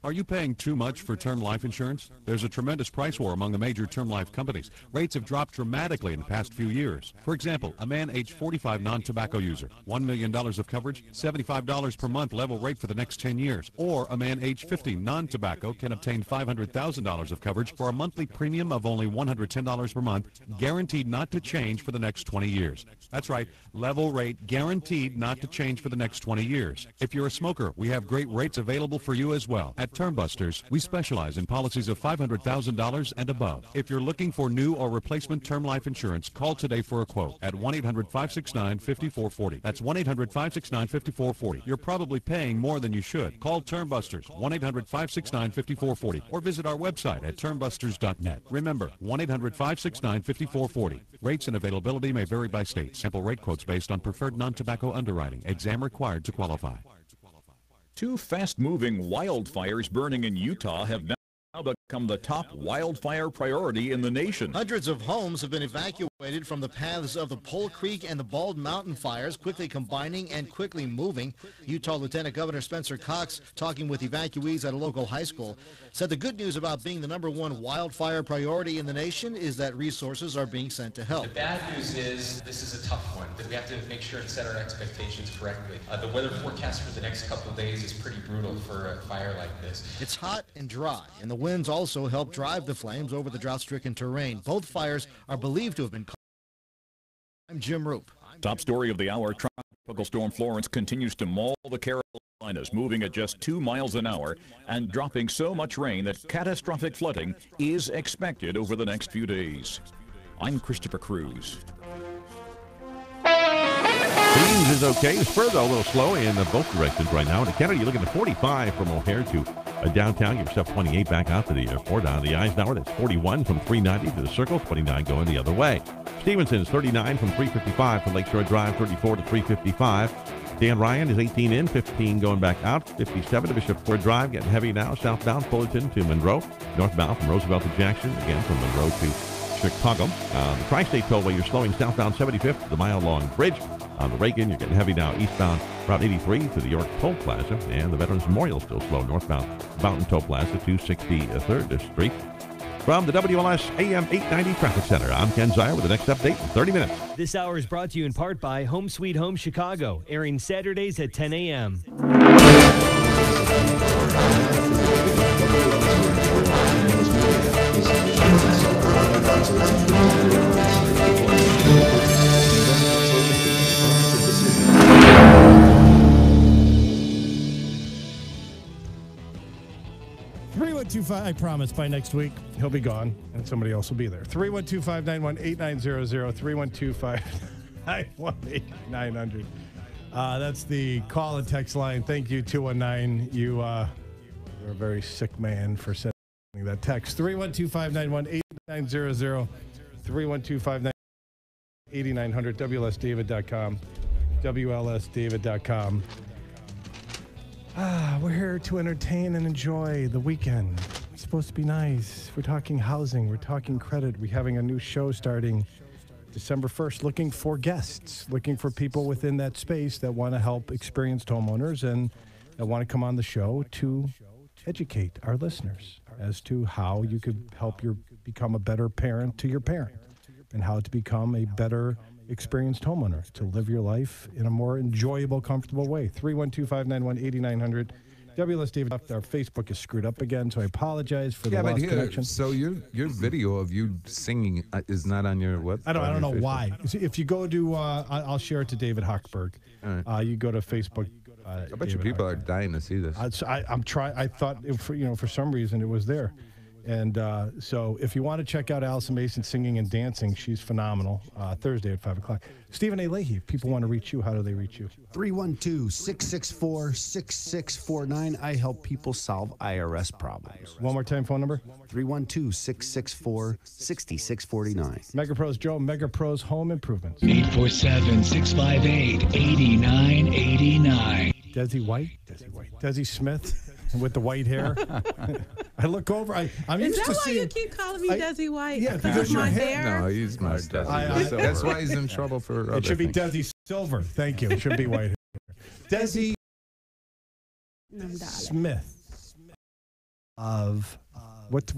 Are you paying too much for term life insurance? There's a tremendous price war among the major term life companies. Rates have dropped dramatically in the past few years. For example, a man age 45 non-tobacco user, $1 million of coverage, $75 per month level rate for the next 10 years. Or a man age 50 non-tobacco can obtain $500,000 of coverage for a monthly premium of only $110 per month, guaranteed not to change for the next 20 years. That's right, level rate guaranteed not to change for the next 20 years. If you're a smoker, we have great rates available for you as well. At Termbusters, we specialize in policies of $500,000 and above. If you're looking for new or replacement term life insurance, call today for a quote at 1-800-569-5440. That's 1-800-569-5440. You're probably paying more than you should. Call Termbusters, 1-800-569-5440, or visit our website at termbusters.net. Remember, 1-800-569-5440. Rates and availability may vary by state. Sample rate quotes based on preferred non-tobacco underwriting. Exam required to qualify. Two fast-moving wildfires burning in Utah have now become the top wildfire priority in the nation. Hundreds of homes have been evacuated from the paths of the Pole Creek and the Bald Mountain fires, quickly combining and quickly moving. Utah Lieutenant Governor Spencer Cox, talking with evacuees at a local high school, said the good news about being the #1 wildfire priority in the nation is that resources are being sent to help. The bad news is this is a tough one, that we have to make sure and set our expectations correctly. The weather forecast for the next couple of days is pretty brutal for a fire like this. It's hot and dry, and the winds also help drive the flames over the drought-stricken terrain. Both fires are believed to have been caused. I'm Jim Roop. Top story of the hour, Tropical Storm Florence continues to maul the Carolinas, moving at just 2 miles an hour and dropping so much rain that catastrophic flooding is expected over the next few days. I'm Christopher Cruz. Queens is okay. Spur, though, a little slow in both directions right now. In Canada, you're looking at 45 from O'Hare to downtown. Give yourself 28 back out to the airport. On the Eisenhower, that's 41 from 390 to the Circle, 29 going the other way. Stevenson's 39 from 355 from Lakeshore Drive, 34 to 355. Dan Ryan is 18 in, 15 going back out, 57 to Bishop Ford Drive, getting heavy now. Southbound Fullerton to Monroe, northbound from Roosevelt to Jackson, again from Monroe to Chicago. The Tri-State Tollway, you're slowing southbound 75th to the Mile-Long Bridge. On the Reagan, you're getting heavy now eastbound Route 83 to the York Toll Plaza, and the Veterans Memorial still slow northbound Mountain Toll Plaza to 63rd Street. From the WLS AM 890 Traffic Center, I'm Ken Zier with the next update in 30 minutes. This hour is brought to you in part by Home Sweet Home Chicago, airing Saturdays at 10 a.m. I promise by next week he'll be gone and somebody else will be there. 312-591-8900, 312-591-8900. That's the call and text line. Thank you, 219. You're a very sick man for sending that text. 312-591-8900, 312-591-8900, WLSDavid.com, WLSDavid.com. We're here to entertain and enjoy the weekend. It's supposed to be nice. We're talking housing. We're talking credit. We're having a new show starting December 1st, looking for guests, looking for people within that space that want to help experienced homeowners and that want to come on the show to educate our listeners as to how you could help become a better parent to your parent and how to become a better experienced homeowner to live your life in a more enjoyable, comfortable way. 312-591-8900. WLS David, our Facebook is screwed up again, so I apologize for the lost connection. So your video of you singing is not on your website? I don't know why. If you go to, I'll share it to David Hochberg. Right. You go to Facebook. I bet you people are dying to see this. I'm trying. I thought, for some reason it was there. And so if you want to check out Allison Mason singing and dancing, she's phenomenal. Thursday at 5 o'clock. Stephen A. Leahy, if people want to reach you, how do they reach you? 312-664-6649. I help people solve IRS problems. One more time, phone number? 312-664-6649. MegaPros Joe, MegaPros Home Improvements. 847-658-8989. Desi White? Desi Smith with the white hair. I look over. I'm Is used that to why seeing. you keep calling me Desi White? Yeah, because of my hair. No, he's not Desi. That's why he's in trouble for other It should be things. Desi Silver. Thank you. It should be white hair. Desi Smith. of what's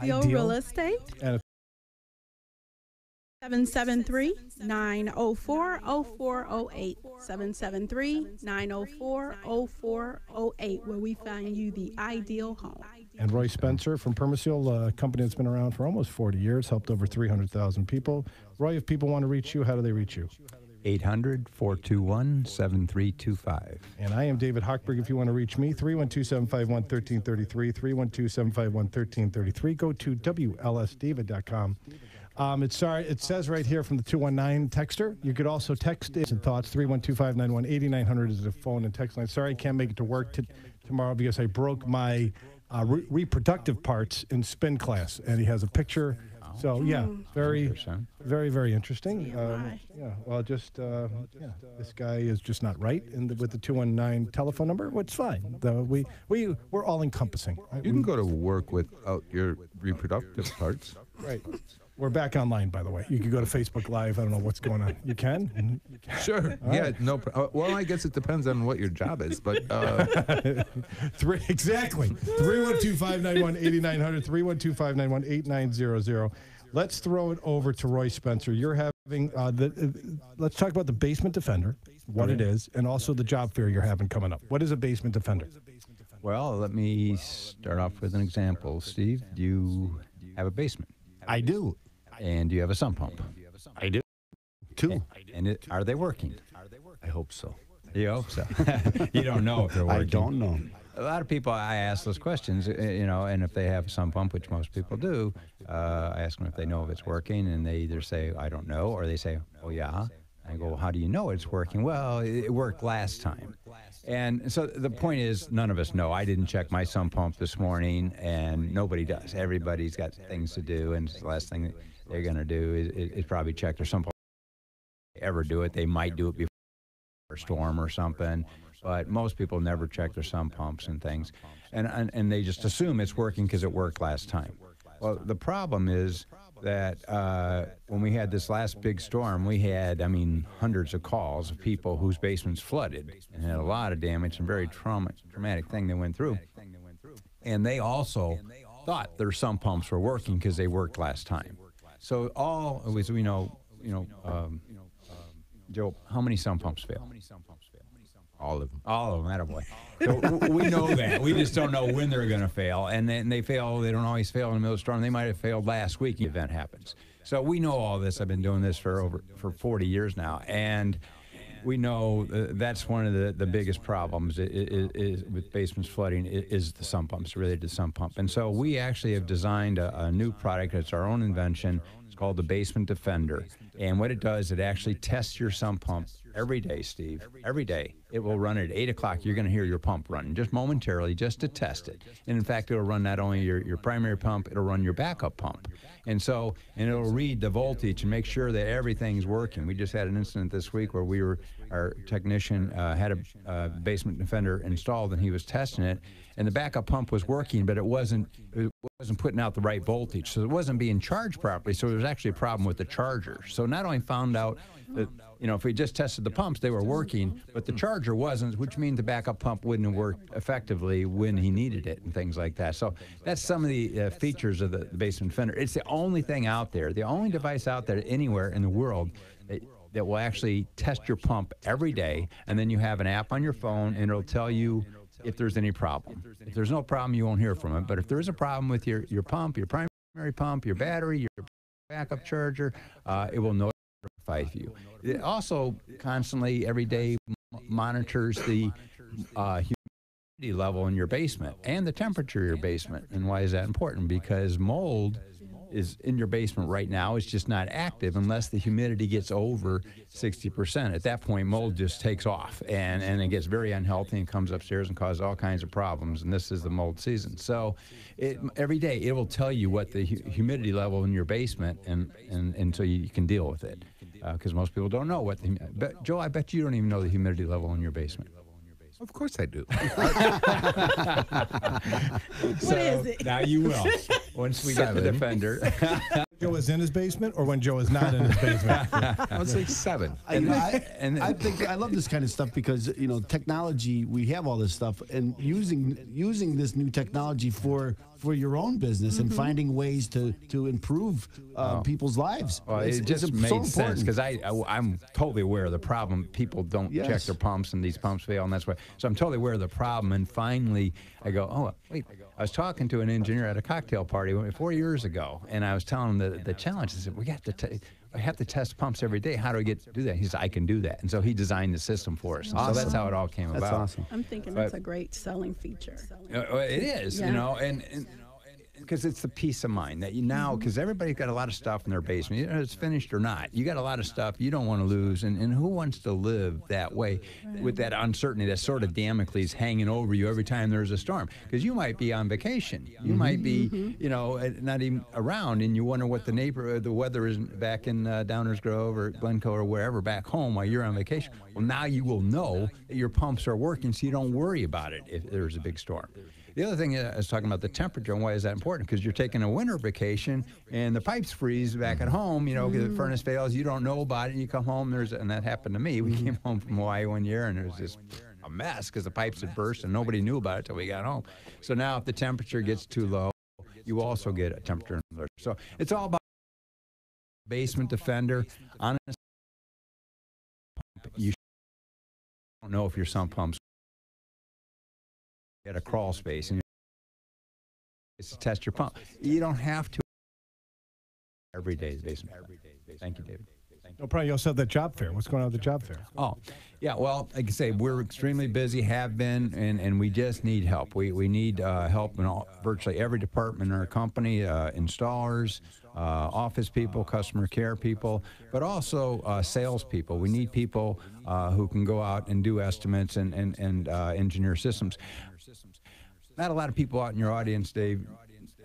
Ideal Real Estate. And 773-904-0408. 773-904-0408, where we find you the ideal home. And Roy Spencer from Permaseal, a company that's been around for almost 40 years, helped over 300,000 people. Roy, if people want to reach you, how do they reach you? 800-421-7325. And I am David Hochberg. If you want to reach me, 312-751-1333, 312-751-1333. Go to WLSDavid.com. It says right here from the 219 texter. You could also text in thoughts. 312-591-8900 is the phone and text line. Sorry, I can't make it to work tomorrow because I broke my reproductive parts in spin class. And he has a picture. So, yeah, very, very, very interesting. This guy is just not right with the 219 telephone number. Well, it's fine. We're all encompassing. Right? You can go to work without your reproductive parts. Right. We're back online, by the way. You can go to Facebook Live. I don't know what's going on. You can? Sure. All yeah, right. no. Well, I guess it depends on what your job is, but... Exactly. 312-591-8900, 312-591-8900. Let's throw it over to Roy Spencer. You're having, let's talk about the Basement Defender, what it is, and also the job fair you're having coming up. What is a Basement Defender? Well, let me start off with an example. Steve, do you have a basement? I do. And do you have a sump pump? I do. Two. And are they working? I hope so. You hope so. You don't know if they're working. I don't know. A lot of people, I ask those questions, and if they have a sump pump, which most people do, I ask them if they know if it's working, and they either say, I don't know, or they say, oh, yeah. I go, well, how do you know it's working? Well, it worked last time. And so the point is, none of us know. I didn't check my sump pump this morning, and nobody does. Everybody's got things to do, and the last thing they're going to do is probably check their sump pump. If they ever do it, they might do it before a storm or something, but most people never check their sump pumps and things. And they just assume it's working because it worked last time. Well, the problem is that when we had this last big storm, we had, hundreds of calls of people whose basements flooded and had a lot of damage and very traumatic thing they went through. And they also thought their sump pumps were working because they worked last time. So Joe, how many sump pumps fail? All of them. All of them, attaboy. So we know that. We just don't know when they're going to fail. And then they fail. They don't always fail in the middle of the storm. They might have failed last week. The event happens. So we know all this. I've been doing this for 40 years now. And we know that's one of the biggest problems is with basements flooding is the sump pumps, related to sump pump. And so we actually have designed a new product. It's our own invention. It's called the Basement Defender. And what it does, it actually tests your sump pump every day, Steve. Every day. It will run at 8 o'clock. You're going to hear your pump running just momentarily just to test it. And in fact, it'll run not only your primary pump, it'll run your backup pump. And it'll read the voltage and make sure that everything's working. We just had an incident this week where our technician had a Basement Defender installed and he was testing it. And the backup pump was working, but it wasn't putting out the right voltage. So it wasn't being charged properly. So there was actually a problem with the charger. So not only found out that, if we just tested the pumps, they were working, but the charger wasn't, which means the backup pump wouldn't have worked effectively when he needed it and things like that. So that's some of the features of the Basement Defender. It's the only thing out there, the only device out there anywhere in the world that will actually test your pump every day, and then you have an app on your phone, and it'll tell you if there's any problem. If there's no problem, you won't hear from it. But if there is a problem with your pump, your primary pump, your battery, your backup charger, it will notify you. It also constantly, every day, monitors the humidity level in your basement and the temperature of your basement. And why is that important? Because mold is in your basement right now. It's just not active unless the humidity gets over 60%. At that point, mold just takes off, and it gets very unhealthy and comes upstairs and causes all kinds of problems, and this is the mold season. So every day, it will tell you what the humidity level in your basement, and so you can deal with it, because most people don't know what but Joe, I bet you don't even know the humidity level in your basement. Of course I do. What is it? Now you will. Once we get the Defender. Joe is in his basement or when Joe is not in his basement? I would say 7. I think I love this kind of stuff because technology. We have all this stuff, and using this new technology for your own business and finding ways to improve people's lives. Well, it just made sense because I'm totally aware of the problem. People don't check their pumps, and these pumps fail, and that's why. So I'm totally aware of the problem. And finally, I go, oh wait. I was talking to an engineer at a cocktail party 4 years ago, and I was telling him the challenge. I said, I have to test pumps every day. How do I get to do that? He said, I can do that. And so he designed the system for us. Awesome. So that's how it all came about. That's awesome. I'm thinking that's a great selling feature. It is, and because it's the peace of mind that because everybody's got a lot of stuff in their basement. It's finished or not. You got a lot of stuff you don't want to lose, and who wants to live that way with that uncertainty that sort of Damocles hanging over you every time there's a storm? Because you might be on vacation. You might be, not even around, and you wonder what the weather is back in Downers Grove or Glencoe or wherever back home while you're on vacation. Well, now you will know that your pumps are working, so you don't worry about it if there's a big storm. The other thing I was talking about the temperature and why is that important? Because you're taking a winter vacation and the pipes freeze back at home. The furnace fails. You don't know about it. And you come home. And that happened to me. We came home from Hawaii one year and it was just a mess because the pipes had burst and nobody knew about it till we got home. So now if the temperature gets too low, you also get a temperature alert. So it's all about basement defender. Honestly, you don't know if your sump pump's at a crawl space and it's to test your pump. You don't have to every day. Basement. Thank you, David. No problem. You also have that job fair. What's going on with the job fair? Oh, yeah. Well, like I say, we're extremely busy, have been, and we just need help. We need help in virtually every department in our company, installers, office people, customer care people, but also sales people. We need people who can go out and do estimates and engineer systems. Not a lot of people out in your audience, Dave,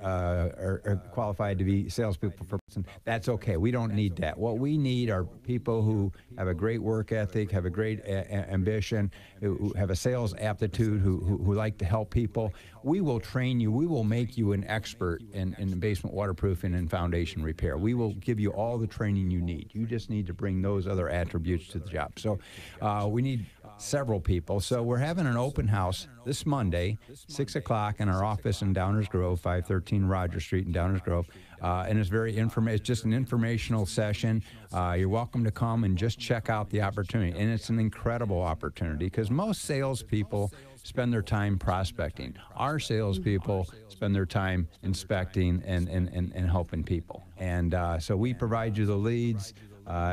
are qualified to be salespeople for person. That's okay. We don't need that. What we need are people who have a great work ethic, have a great ambition, who have a sales aptitude, who like to help people. We will train you. We will make you an expert in basement waterproofing and foundation repair. We will give you all the training you need. You just need to bring those other attributes to the job. So we need several people. So we're having an open house this Monday, 6 o'clock in our office in Downers Grove, 513 Rogers Street in Downers Grove. And it's it's just an informational session. You're welcome to come and just check out the opportunity. And it's an incredible opportunity because most salespeople spend their time prospecting. Our salespeople spend their time inspecting and helping people. And so we provide you the leads,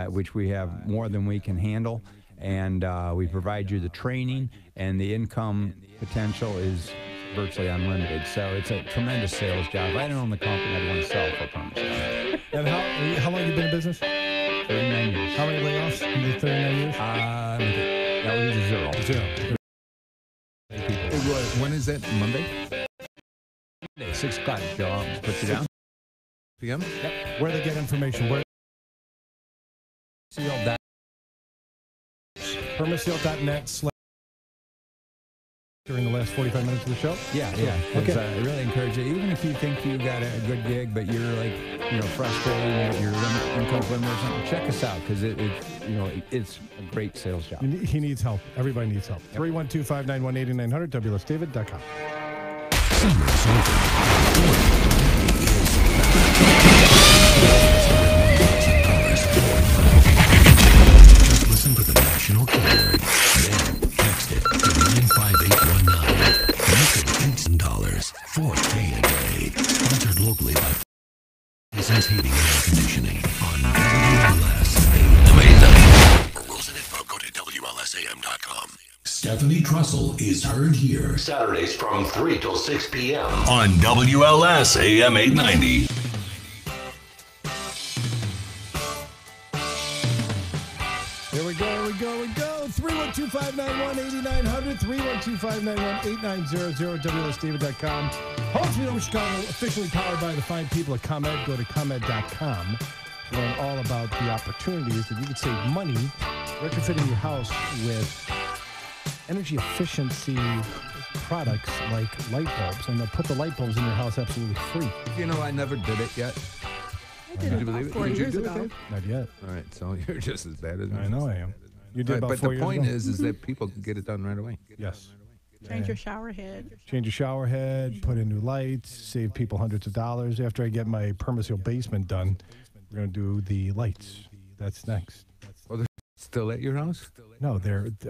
which we have more than we can handle. And we provide you the training, and the income potential is virtually unlimited. So it's a tremendous sales job. If I didn't own the company, I'd want to sell for permanent. And how long have you been in business? 39 years. How many layoffs in the 39 years? That was zero. When is it? Monday? Monday, 6 o'clock, Joe. I'll put you down. p.m.? Yep. Where they get information? Where? Permaseal.net during the last 45 minutes of the show? Yeah. Okay. I really encourage you, even if you think you got a good gig, but you're frustrated, you're income limit or something, check us out because it's a great sales job. He needs help. Everybody needs help. 312-591-8900, WLSDavid.com. Just listen for the national keyword, then text it to 95819. Connected $18, $4K a day. Sponsored locally by Licensed Heating and Air Conditioning on WLS AM. For rules and info, go to WLSAM.com. Stephanie Trussell is heard here Saturdays from 3 till 6 p.m. on WLS AM 890. Here we go. 312-591-8900, 312-591-8900, WLSDavid.com. Home Sweet Home Chicago, officially powered by the fine people at ComEd. Go to ComEd.com to learn all about the opportunities that you can save money retrofitting your house with energy efficiency products like light bulbs, and they'll put the light bulbs in your house absolutely free. I never did it yet. did it about 4 years ago. Not yet. All right, so you're just as bad as me. I know I am. You did Right, about but 4 the years point ago. is that people can get it done right away. Yes. Change your shower head. Change your shower head, put in new lights, save people hundreds of dollars. After I get my permaseal basement done, we're going to do the lights. That's next. Well, they're still at your house? No,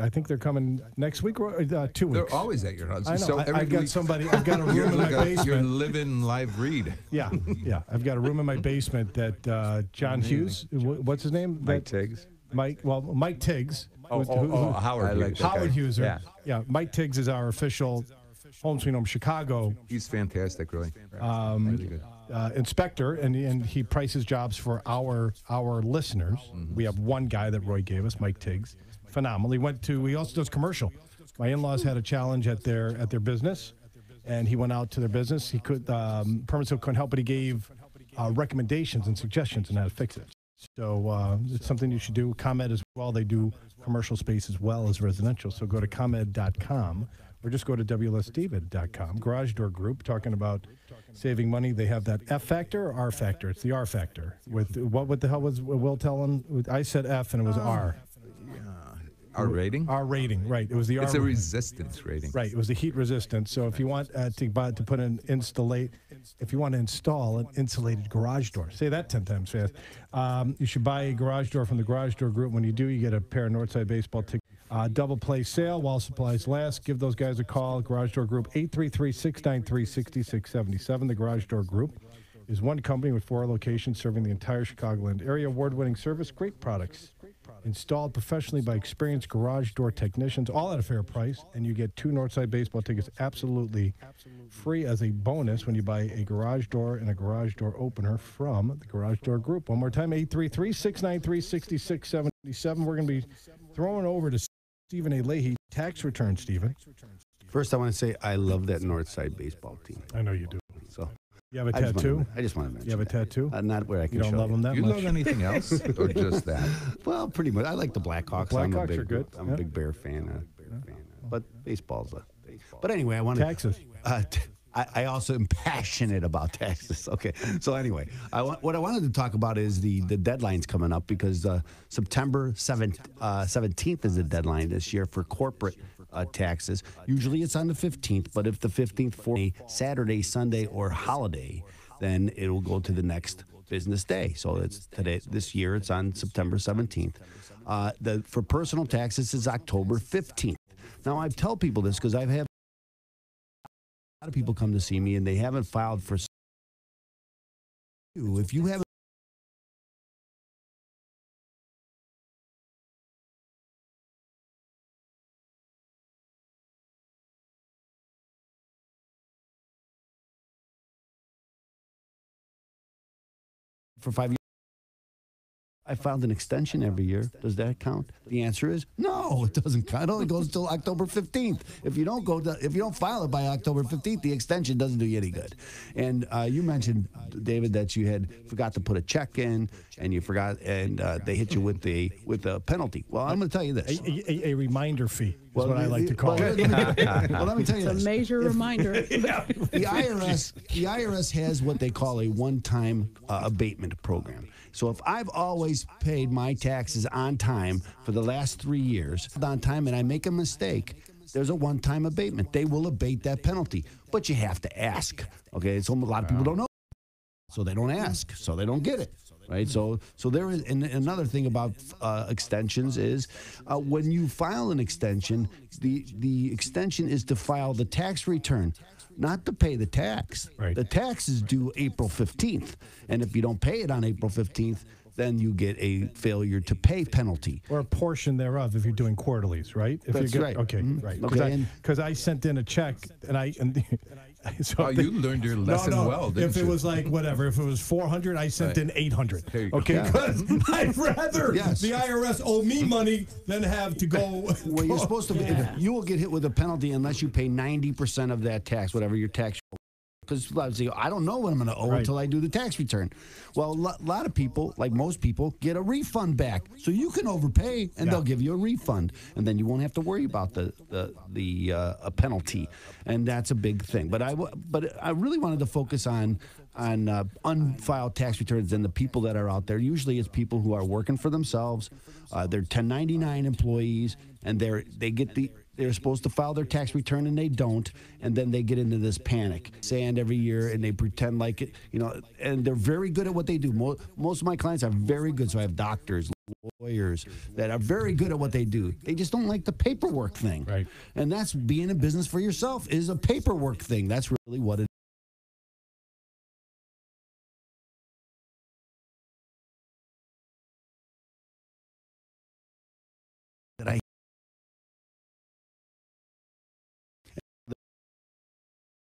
I think they're coming next week or 2 weeks. They're always at your house. I know. So every I've got week- somebody. I've got a room You're in my like a- basement. You're living live read. Yeah, yeah. I've got a room in my basement that John Hughes. What's his name? Mike Tiggs. Mike Tiggs. Howard Hughes. Howard Hughes. Yeah. Yeah. Mike Tiggs is our official Home Sweet Home Chicago. He's fantastic, really. Really good. Inspector, and he prices jobs for our listeners. Mm-hmm. We have one guy that Roy gave us, Mike Tiggs. Phenomenal. He also does commercial. My in-laws had a challenge at their business, and he went out to their business. He Permaseal couldn't help, but he gave recommendations and suggestions on how to fix it. So it's something you should do. ComEd as well. They do commercial space as well as residential. So go to ComEd.com or just go to WLSDavid.com. Garage Door Group, talking about saving money. They have that F factor or R factor? It's the R factor. What the hell was Will telling? I said F and it was R. Our rating? Our rating, right. It was the R. It's a resistance rating. Right. It was the heat resistance. So if you want to put an if you want to install an insulated garage door, say that 10 times fast, you should buy a garage door from the Garage Door Group. When you do, you get a pair of Northside baseball tickets. Double play sale while supplies last. Give those guys a call. Garage Door Group, 833-693-6677. The Garage Door Group is one company with 4 locations serving the entire Chicagoland area. Award-winning service, great products. Installed professionally by experienced garage door technicians, all at a fair price, and you get 2 Northside baseball tickets absolutely free as a bonus when you buy a garage door and a garage door opener from the Garage Door Group. One more time, 833-693-6677. We're going to be throwing over to Stephen A. Leahy. Tax return, Stephen. First, I want to say I love that Northside baseball team. I know you do. So you have a tattoo? I just want to mention. You have a tattoo? Not where I can You don't show love them that You much? love anything else or just that? Well, pretty much. I like the Blackhawks. Blackhawks are good. I'm a big Bear fan. But baseball's But anyway, I want to. Taxes. I also am passionate about taxes. Okay, so anyway, what I wanted to talk about is the deadlines coming up because September 17th is the deadline this year for corporate taxes. Usually it's on the 15th, but if the 15th for a Saturday, Sunday, or holiday, then it will go to the next business day. So it's today. This year it's on September 17th. For personal taxes is October 15th. Now I tell people this because I've had a lot of people come to see me and they haven't filed for. If you haven't. For 5 years, I filed an extension every year. Does that count? The answer is no. It doesn't count. It only goes until October 15th. If you don't file it by October 15th, the extension doesn't do you any good. And you mentioned, David, that you had forgot to put a check in, and you forgot, and they hit you with a penalty. Well, I'm going to tell you this: a reminder fee is what I like to call it. Well, let me tell you It's a this. major reminder. The IRS has what they call a one-time abatement program. So if I've always paid my taxes on time for the last 3 years, on time, and I make a mistake, there's a one-time abatement. They will abate that penalty, but you have to ask. Okay, so a lot of people don't know, so they don't ask, so they don't get it. Right, so there is, and another thing about extensions is when you file an extension, the extension is to file the tax return, not to pay the tax. Right. The tax is due April 15th, and if you don't pay it on April 15th, then you get a failure to pay penalty. Or a portion thereof if you're doing quarterlies, right? If That's you right. Okay, Mhm. right. Okay, Because I sent in a check, so Oh, you learned your lesson well, didn't if you? it was like whatever, if it was 400, I sent in 800. There you go. Okay, Yeah. because I'd rather Yes. the IRS owe me money than have to go. Well, you're supposed to. Yeah. You will get hit with a penalty unless you pay 90% of that tax, whatever your tax Because I don't know what I'm going to owe Right. until I do the tax return. Well, a lot of people, like most people, get a refund back. So you can overpay, and they'll give you a refund, and then you won't have to worry about a penalty, and that's a big thing. But I really wanted to focus on unfiled tax returns and the people that are out there. Usually, it's people who are working for themselves. They're 1099 employees, and they're supposed to file their tax return and they don't, and then they get into this panic sand every year, and they pretend like it, and they're very good at what they do. Most of my clients are very good. So I have doctors, lawyers that are very good at what they do. They just don't like the paperwork thing. Right. And that's being in business for yourself is a paperwork thing. That's really what it is.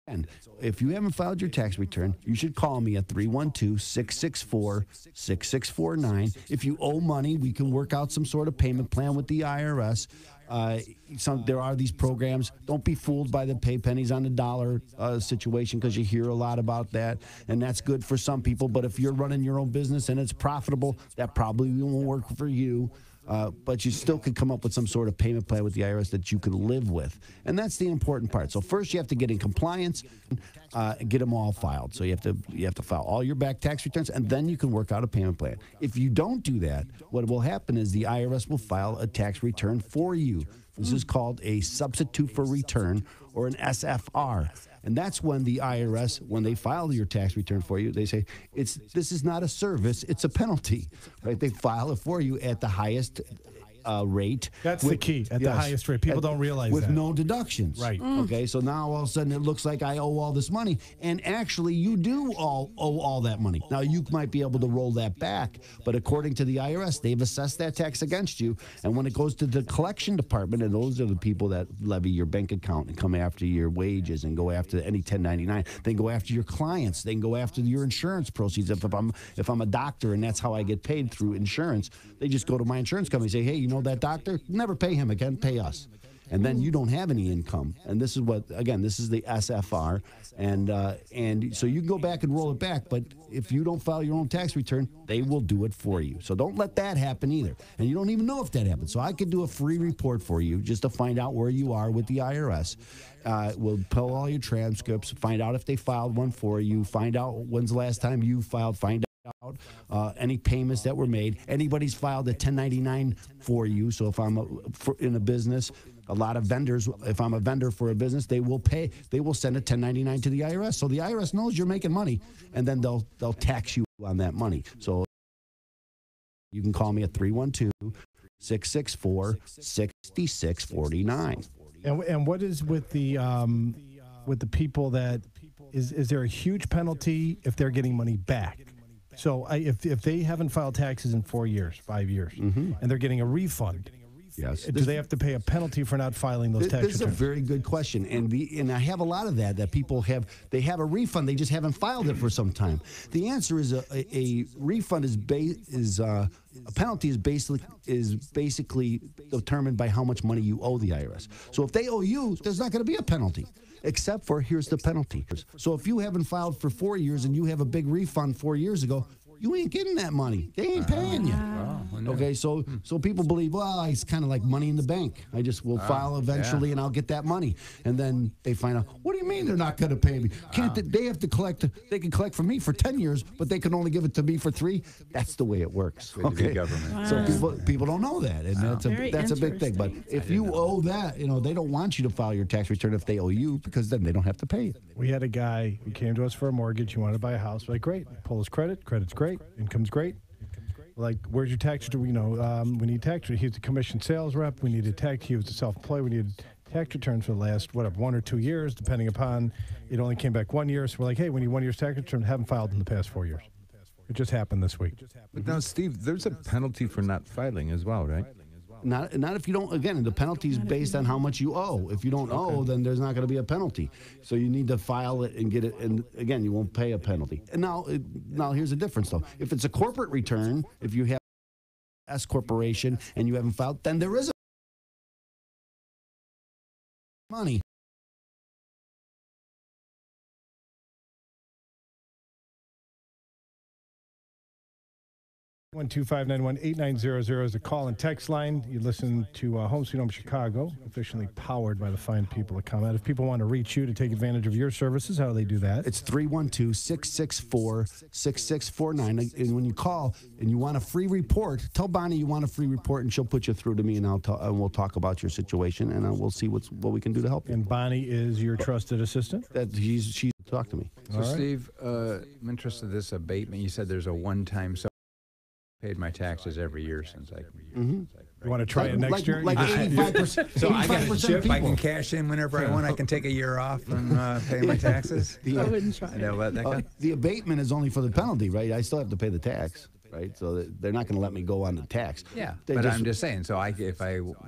And if you haven't filed your tax return, you should call me at 312-664-6649. If you owe money, we can work out some sort of payment plan with the IRS. There are these programs. Don't be fooled by the pay pennies on the dollar situation, because you hear a lot about that, and that's good for some people. But if you're running your own business and it's profitable, that probably won't work for you. But you still could come up with some sort of payment plan with the IRS that you can live with. And that's the important part. So first you have to get in compliance, get them all filed. So you have to file all your back tax returns, and then you can work out a payment plan. If you don't do that, what will happen is the IRS will file a tax return for you. This is called a substitute for return, or an SFR. And that's when the IRS, when they file your tax return for you, they say, this is not a service, it's a penalty, right? They file it for you at the highest rate. That's the key, at the highest rate. People don't realize that. With no deductions. Right. Okay, so now all of a sudden it looks like I owe all this money, and actually you do owe all that money. Now you might be able to roll that back, but according to the IRS, they've assessed that tax against you, and when it goes to the collection department, and those are the people that levy your bank account and come after your wages and go after any 1099, they go after your clients, they can go after your insurance proceeds. If I'm a doctor and that's how I get paid through insurance, they just go to my insurance company and say, hey, you know that doctor? Never pay him again, pay us. And then you don't have any income. And this is this is the SFR. And so you can go back and roll it back, but if you don't file your own tax return, they will do it for you. So don't let that happen either. And you don't even know if that happens. So I could do a free report for you just to find out where you are with the IRS. We'll pull all your transcripts, find out if they filed one for you, find out when's the last time you filed, find out any payments that were made. Anybody's filed a 1099 for you. So if I'm in a business, a lot of vendors, if I'm a vendor for a business, they will send a 1099 to the IRS. So the IRS knows you're making money, and then they'll tax you on that money. So you can call me at 312-664-6649. And what is with the people that is there a huge penalty if they're getting money back? So if they haven't filed taxes in 4 years, 5 years, and they're getting a refund, yes, do they have to pay a penalty for not filing those tax returns? This is a very good question, and I have a lot of that people have. They have a refund, they just haven't filed it for some time. The answer is a refund a penalty is basically determined by how much money you owe the IRS. So if they owe you, there's not going to be a penalty. Except for, here's the penalty. So if you haven't filed for 4 years and you have a big refund 4 years ago, you ain't getting that money. They ain't paying you. Okay, so people believe, well, it's kind of like money in the bank. I just will file eventually and I'll get that money. And then they find out, what do you mean they're not going to pay me? They have to collect, they can collect from me for 10 years, but they can only give it to me for 3? That's the way it works. Okay. So people don't know that, and that's a big thing. But if you owe that, they don't want you to file your tax return if they owe you, because then they don't have to pay it. We had a guy who came to us for a mortgage. He wanted to buy a house. We're like, great. Pull his credit. Credit's great. Income's great. Like, where's your tax return? We need tax return. He's a commission sales rep. We need a tax. He was a self-employed. We needed tax returns for the last, 1 or 2 years, depending upon, it only came back 1 year. So we're like, hey, we need 1 year's tax return. Haven't filed in the past 4 years. It just happened this week. But now, Steve, there's a penalty for not filing as well, right? Not if you don't. Again, the penalty is based on how much you owe. If you don't owe, then there's not going to be a penalty. So you need to file it and get it. And again, you won't pay a penalty. And now here's the difference, though. If it's a corporate return, if you have S corporation and you haven't filed, then there is a money. 12591-8900 is the call and text line. You listen to Home Sweet Home Chicago, officially powered by the fine people at ComEd. If people want to reach you to take advantage of your services, how do they do that? It's 312-664-6649. And when you call and you want a free report, tell Bonnie you want a free report, and she'll put you through to me, and we'll talk about your situation, and we'll see what we can do to help you. And Bonnie is your trusted assistant? She talked to me. So, right. Steve, I'm interested in this abatement. You said there's a one-time. So paid my taxes every year since I. You want to try it next year? Like 85%. So I got a chip. I can cash in whenever I want. I can take a year off and pay my taxes. I wouldn't try it. The abatement is only for the penalty, right? I still have to pay the tax, right? So they're not going to let me go on the tax. Yeah, but I'm just saying. So if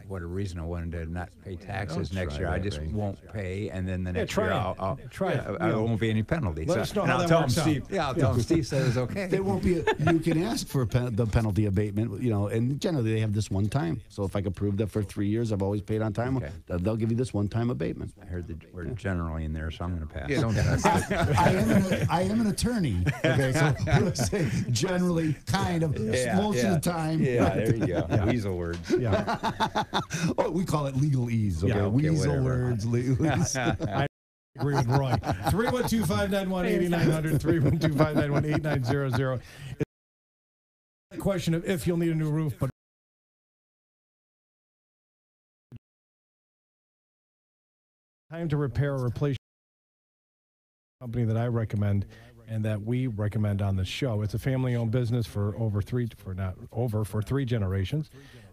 whatever reason I wanted to not pay taxes next year, I just won't pay, and then the next year I'll try it. There won't be any penalty. Let us know how that works out. I'll tell him Steve says it's okay. There won't be. You can ask for the penalty abatement, and generally they have this one time. So if I can prove that for 3 years I've always paid on time, they'll give you this one-time abatement. I heard the word generally in there, so I'm going to pass. Yeah, don't pass. I am an attorney. Okay, so let's say generally, kind of, most of the time. Yeah, there you go. Weasel words. Yeah. We call it legalese. Okay, weasel words. Legalese. I agree with Roy. 312-591-8900. 312-591-8900. It's a question of if you'll need a new roof, but time to repair or replace company that I recommend and that we recommend on the show. It's a family-owned business for for 3 generations.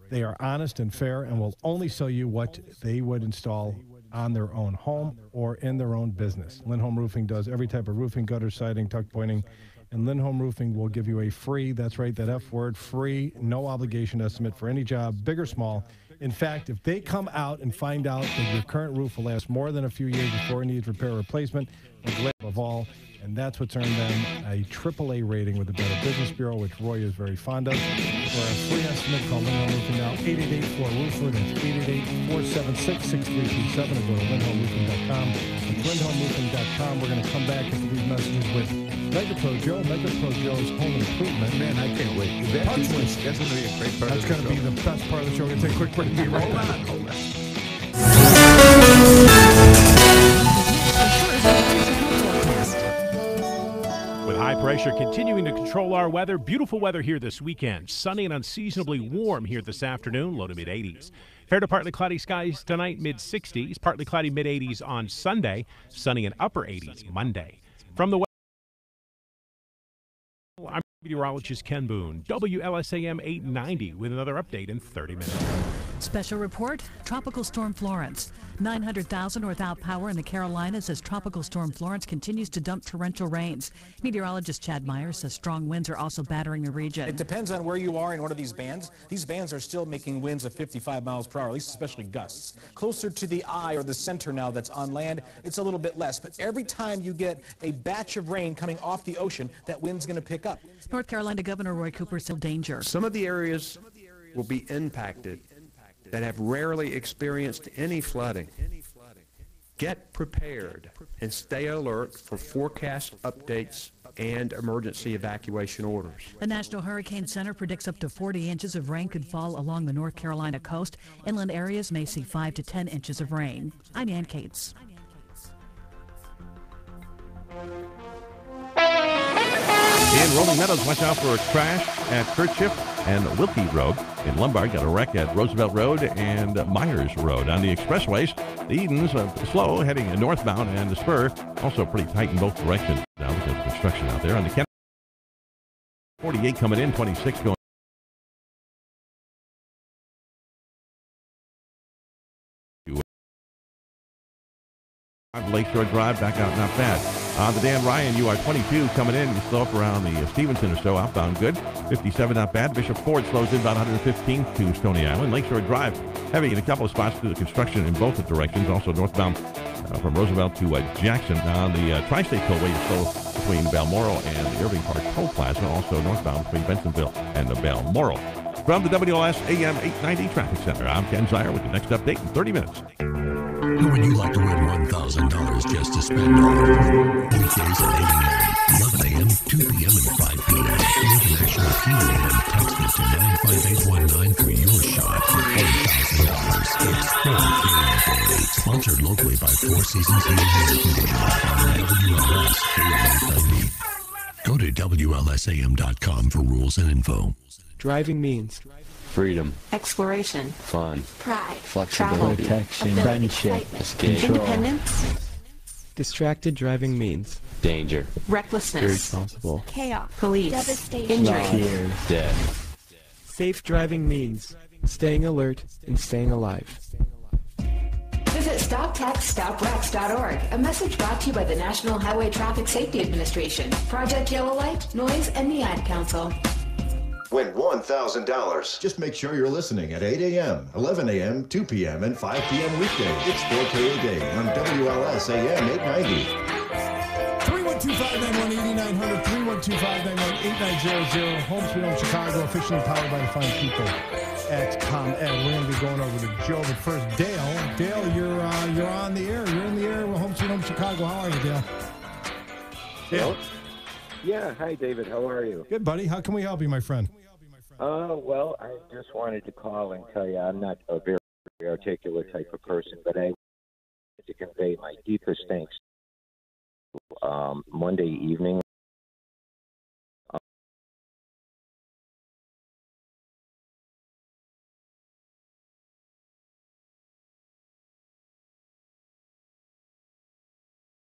They are honest and fair and will only sell you what they would install on their own home or in their own business. Lindholm Roofing does every type of roofing, gutter, siding, tuck pointing, and Lindholm Roofing will give you a free, that's right, that F word, free, no obligation estimate for any job, big or small. In fact, if they come out and find out that your current roof will last more than a few years before it needs repair or replacement, we're glad of all, and that's what's earned them a AAA rating with the Better Business Bureau, which Roy is very fond of. For a free estimate, call Lindholm Roofing now, 888-4-ROOFER. That's 888-476-6327, or go to lindholmroofing.com. It's lindholmroofing.com. We're going to come back after these messages with MegaPro Joe. MegaPro Joe's Home Improvement. Man, I can't wait. That's going to be a great part of the show. That's going to be the best part of the show. We're going to take a quick break and be right back. Hold on. With high pressure continuing to control our weather, beautiful weather here this weekend. Sunny and unseasonably warm here this afternoon, low to mid-80s. Fair to partly cloudy skies tonight, mid-60s. Partly cloudy mid-80s on Sunday. Sunny and upper 80s Monday. From the I'm meteorologist Ken Boone, WLSAM 890, with another update in 30 minutes. Special report, Tropical Storm Florence. 900,000 without power in the Carolinas as Tropical Storm Florence continues to dump torrential rains. Meteorologist Chad Myers says strong winds are also battering the region. It depends on where you are in one of these bands. These bands are still making winds of 55 miles per hour, at least especially gusts. Closer to the eye or the center now that's on land, it's a little bit less. But every time you get a batch of rain coming off the ocean, that wind's going to pick up. North Carolina Governor Roy Cooper said danger. Some of the areas will be impacted that have rarely experienced any flooding. Get prepared and stay alert for forecast updates and emergency evacuation orders. The National Hurricane Center predicts up to 40 inches of rain could fall along the North Carolina coast. Inland areas may see 5 to 10 inches of rain. I'm Ann Cates. In Rolling Meadows, watch out for a crash at Kerchief and Wilkie Road. In Lombard, got a wreck at Roosevelt Road and Myers Road. On the expressways, the Edens slow heading northbound, and the Spur also pretty tight in both directions now because of construction out there. On the Kennedy, 48 coming in, 26 going. Lakeshore Drive back out, not bad. The Dan Ryan, you are 22 coming in. You slow up around the Stevenson or so, outbound good. 57, not bad. Bishop Ford slows in about 115 to Stony Island. Lakeshore Drive, heavy in a couple of spots due to construction in both the directions. Also northbound from Roosevelt to Jackson. On the Tri-State Tollway, you slow between Balmoral and the Irving Park Toll Plaza. Also northbound between Bentonville and Balmoral. From the WLS AM 890 Traffic Center, I'm Ken Zier with the next update in 30 minutes. Who would you like to win $1,000 just to spend on? Weekdays at 8 a.m., 11 a.m., 2 p.m., and 5 p.m. additional fuel when text it to 95819 for your shot at $1,000. It's 4K Day. Sponsored locally by Four Seasons Heating and Air Conditioning on WLS AM 890. Go to WLSAM.com for rules and info. Driving means freedom, exploration, fun, pride, flexibility, protection, friendship, escape, independence. Distracted driving means danger, Recklessness, irresponsible, chaos, police, devastation, injury, fear, death. Safe driving means staying alert and staying alive. Visit StopTextStopWrecks.org. A message brought to you by the National Highway Traffic Safety Administration, Project Yellow Light, Noise, and the Ad Council. Win $1,000. Just make sure you're listening at 8 a.m., 11 a.m., 2 p.m., and 5 p.m. weekdays. It's 4K a day on WLS AM 890. 312-591-8900, 312-591-8900. Home Sweet Home Chicago, officially powered by the fine people at ComEd. We're going to be going over to Joe, but first, Dale. Dale, you're on the air. You're in the air with Home Sweet Home Chicago. How are you, Dale? Dale. Yeah, hi, David. How are you? Good, buddy. How can we help you, my friend? Well, I just wanted to call and tell you I'm not a very articulate type of person, but I wanted to convey my deepest thanks. Monday evening,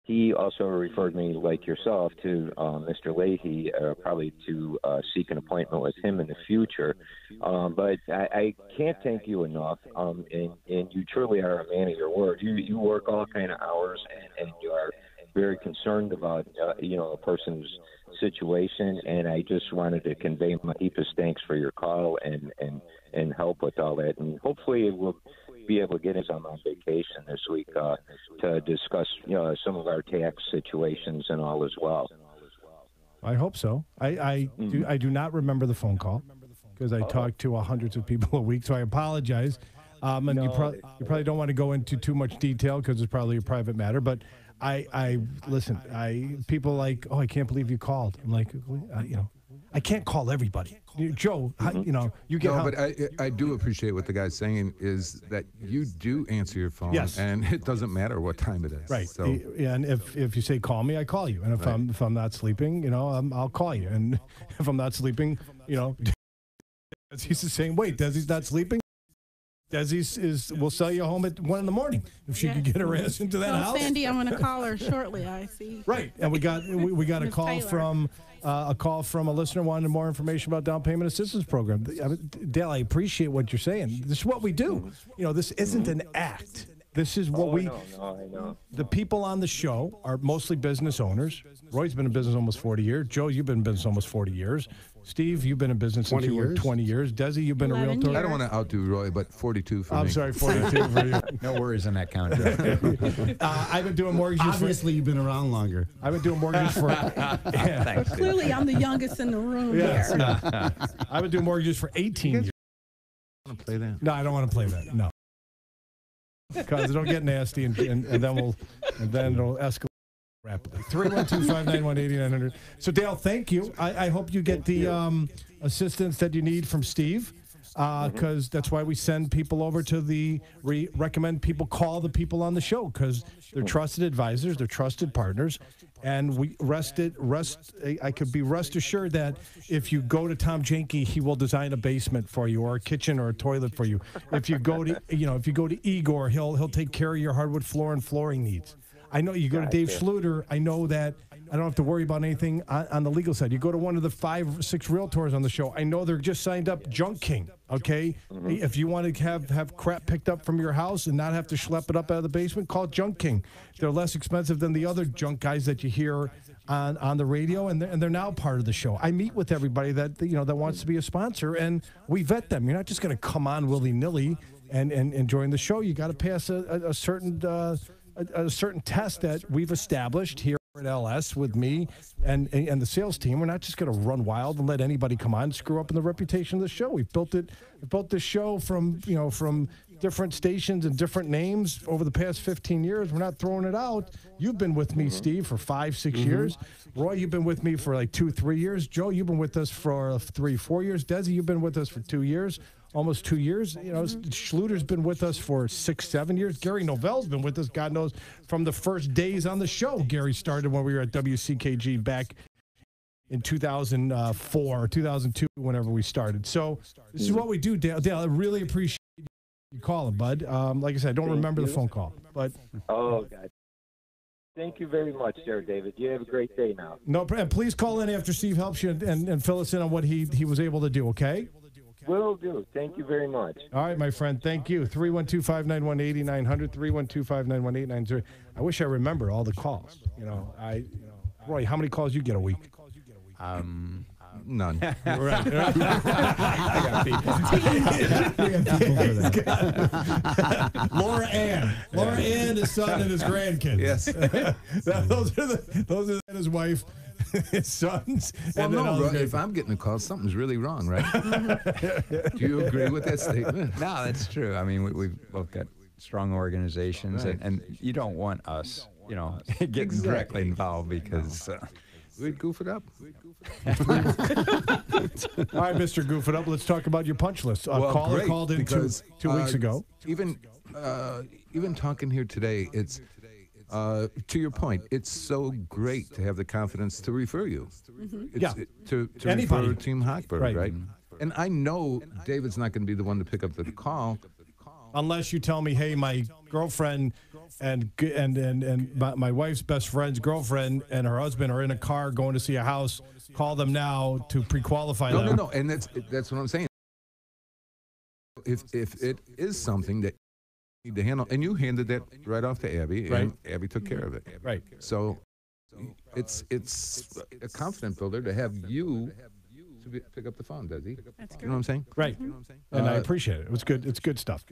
he also referred me, like yourself, to Mr. Leahy, probably to seek an appointment with him in the future. But I can't thank you enough, and you truly are a man of your word. You work all kind of hours, and you are very concerned about a person's situation, and I just wanted to convey my deepest thanks for your call and help with all that, and hopefully it will be able to get us on vacation this week to discuss some of our tax situations and all as well. I hope so. I do not remember the phone call because I talk to hundreds of people a week, so I apologize. And you probably don't want to go into too much detail because it's probably a private matter, but I listen. People like, oh, I can't believe you called. I'm like, I can't call everybody. Joe, you get. No, but I do appreciate what the guy's saying is that you do answer your phone, yes, and it doesn't matter what time it is. Right. So, yeah, and if you say call me, I call you, and if I'm not sleeping, I'll call you, and if I'm not sleeping, Desi's the same way. Desi's not sleeping. Desi will sell you home at 1 a.m. if she could get her ass into that house. Sandy, I'm going to call her shortly. I see. Right, and we got a call from a listener wanting more information about down payment assistance program. Dale, I appreciate what you're saying. This is what we do. This isn't an act. This is what I know. The people on the show are mostly business owners. Roy's been in business almost 40 years. Joe, you've been in business almost 40 years. Steve, you've been in business 20 years. 20 years. Desi, you've been a realtor. I don't want to outdo Roy, but 42 for me. I'm sorry, 42 for you. No worries on that count. I've been doing mortgages. Obviously, you've been around longer. I've been doing mortgages for. But clearly, I'm the youngest in the room here. I've been doing mortgages for 18 years. Want to play that? No, I don't want to play that. No, because it'll get nasty, and then it'll escalate rapidly. 312-591-8900. So, Dale, thank you. I hope you get the assistance that you need from Steve, because that's why we send people over to recommend people call the people on the show, because they're trusted advisors, they're trusted partners, and we I could be rest assured that if you go to Tom Janke, he will design a basement for you, or a kitchen, or a toilet for you. If you go to Igor, he'll take care of your hardwood floor and flooring needs. I know you go to Dave Schluter. I know that I don't have to worry about anything on the legal side. You go to one of the 5 or 6 realtors on the show. I know they're just signed up Junk King, okay? If you want to have crap picked up from your house and not have to schlep it up out of the basement, call Junk King. They're less expensive than the other junk guys that you hear on the radio, and they're now part of the show. I meet with everybody that wants to be a sponsor, and we vet them. You're not just going to come on willy-nilly and join the show. You got to pass a certain test that we've established here at LS with me and the sales team. We're not just going to run wild and let anybody come on and screw up in the reputation of the show. We built this show from different stations and different names over the past 15 years. We're not throwing it out. You've been with me, Steve, for 5-6 years. Roy, you've been with me for like 2-3 years. Joe, you've been with us for 3-4 years. Desi, you've been with us for 2 years. Almost 2 years. You know, Schluter's been with us for 6-7 years. Gary Novell's been with us, God knows, from the first days on the show. Gary started when we were at WCKG back in 2004 or 2002, whenever we started. So this is what we do, Dale. Dale, I really appreciate you calling, bud. Like I said, I don't remember the phone call, but Oh, God. Thank you very much, Sir David. You have a great day now. no. And please call in after Steve helps you and fill us in on what he was able to do. Okay. Will do. Thank you very much. All right, my friend. Thank you. 312-591-8900. 312-591-8900. I wish I remembered all the calls. Roy, how many calls you get a week? None. Right. I got people. Laura Ann. Laura Ann, his son, and his grandkids. Yes. those are his wife, his sons. Well, and then all no, the if I'm getting a call, something's really wrong, right? Do you agree with that statement? No, that's true. I mean, we've both got strong organizations, Right. and you don't want us, getting directly involved because we'd goof it up. All right, Mr. Goof It Up, let's talk about your punch list. Caller great, called in because, two weeks ago. Even talking here today, it's to your point. It's so great to have the confidence to refer you. Yeah. To Anybody. refer Team Hochberg, right? And I know David's not going to be the one to pick up the call. Unless you tell me, hey, my girlfriend and my wife's best friend's girlfriend and her husband are in a car going to see a house. Call them now to pre-qualify them. No, and that's what I'm saying. If it is something that you need to handle, and you handed that right off to Abby, and Abby took care of it. Right. So it's a confidence builder to have you to pick up the phone, does he? That's You know what I'm saying? Right. And I appreciate it. It was good. It's good stuff.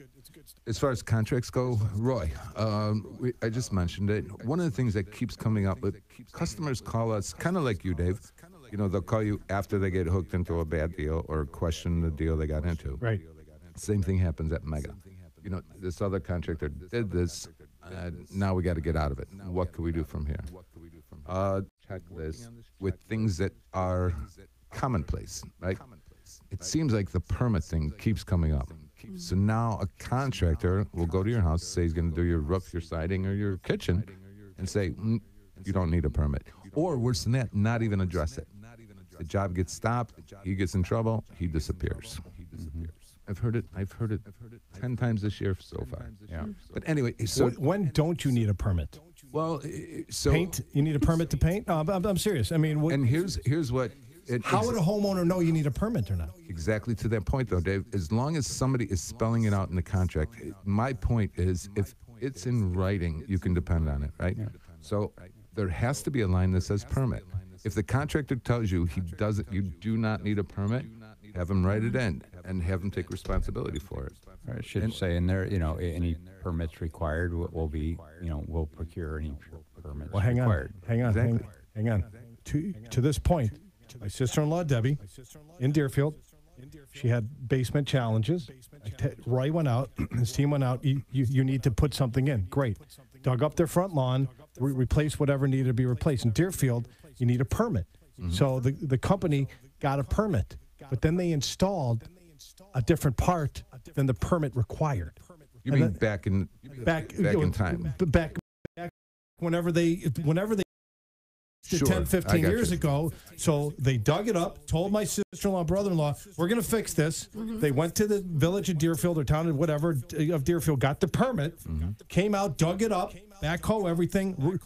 As far as contracts go, Roy, I just mentioned it. One of the things that keeps coming up with customers call us, kind of like you, Dave. They'll call you after they get hooked into a bad deal or question the deal they got into. Right. Same thing happens at Mega. This other contractor did this. Now we got to get out of it. What can we do from here? Checklist with things that are commonplace, right? It seems like the permit thing keeps coming up. So now a contractor will go to your house, say he's going to do your roof, your siding, or your kitchen, and say, you don't need a permit. Or worse than that, not even address it. The job gets stopped, he gets in trouble, he disappears. I've heard it 10 times this year so far. Yeah. But anyway, so when don't you need a permit? Well, so paint. You need a permit to paint? No, I'm serious. I mean, and here's what. How would a homeowner know you need a permit or not? Exactly to that point, though, Dave. As long as somebody is spelling it out in the contract, my point is, if it's in writing, you can depend on it, right? Yeah. So there has to be a line that says permit. If the contractor tells you you do not need a permit, have him write it in and have him take responsibility for it. Or it should say in there, any permits required will be, we'll procure any permits required. Hang on. To this point, my sister-in-law, Debbie, in Deerfield, she had basement challenges. Roy went out, his team went out. You need to put something in. Great. Dug up their front lawn, replaced whatever needed to be replaced. In Deerfield, you need a permit. So the company got a permit, but then they installed a different part than the permit required. You mean back in time? Back whenever they Sure, 10, 15 years ago. So they dug it up, told my sister-in-law, brother-in-law, we're going to fix this. They went to the village of Deerfield or town whatever of Deerfield, got the permit, came out, dug it up, backhoe everything,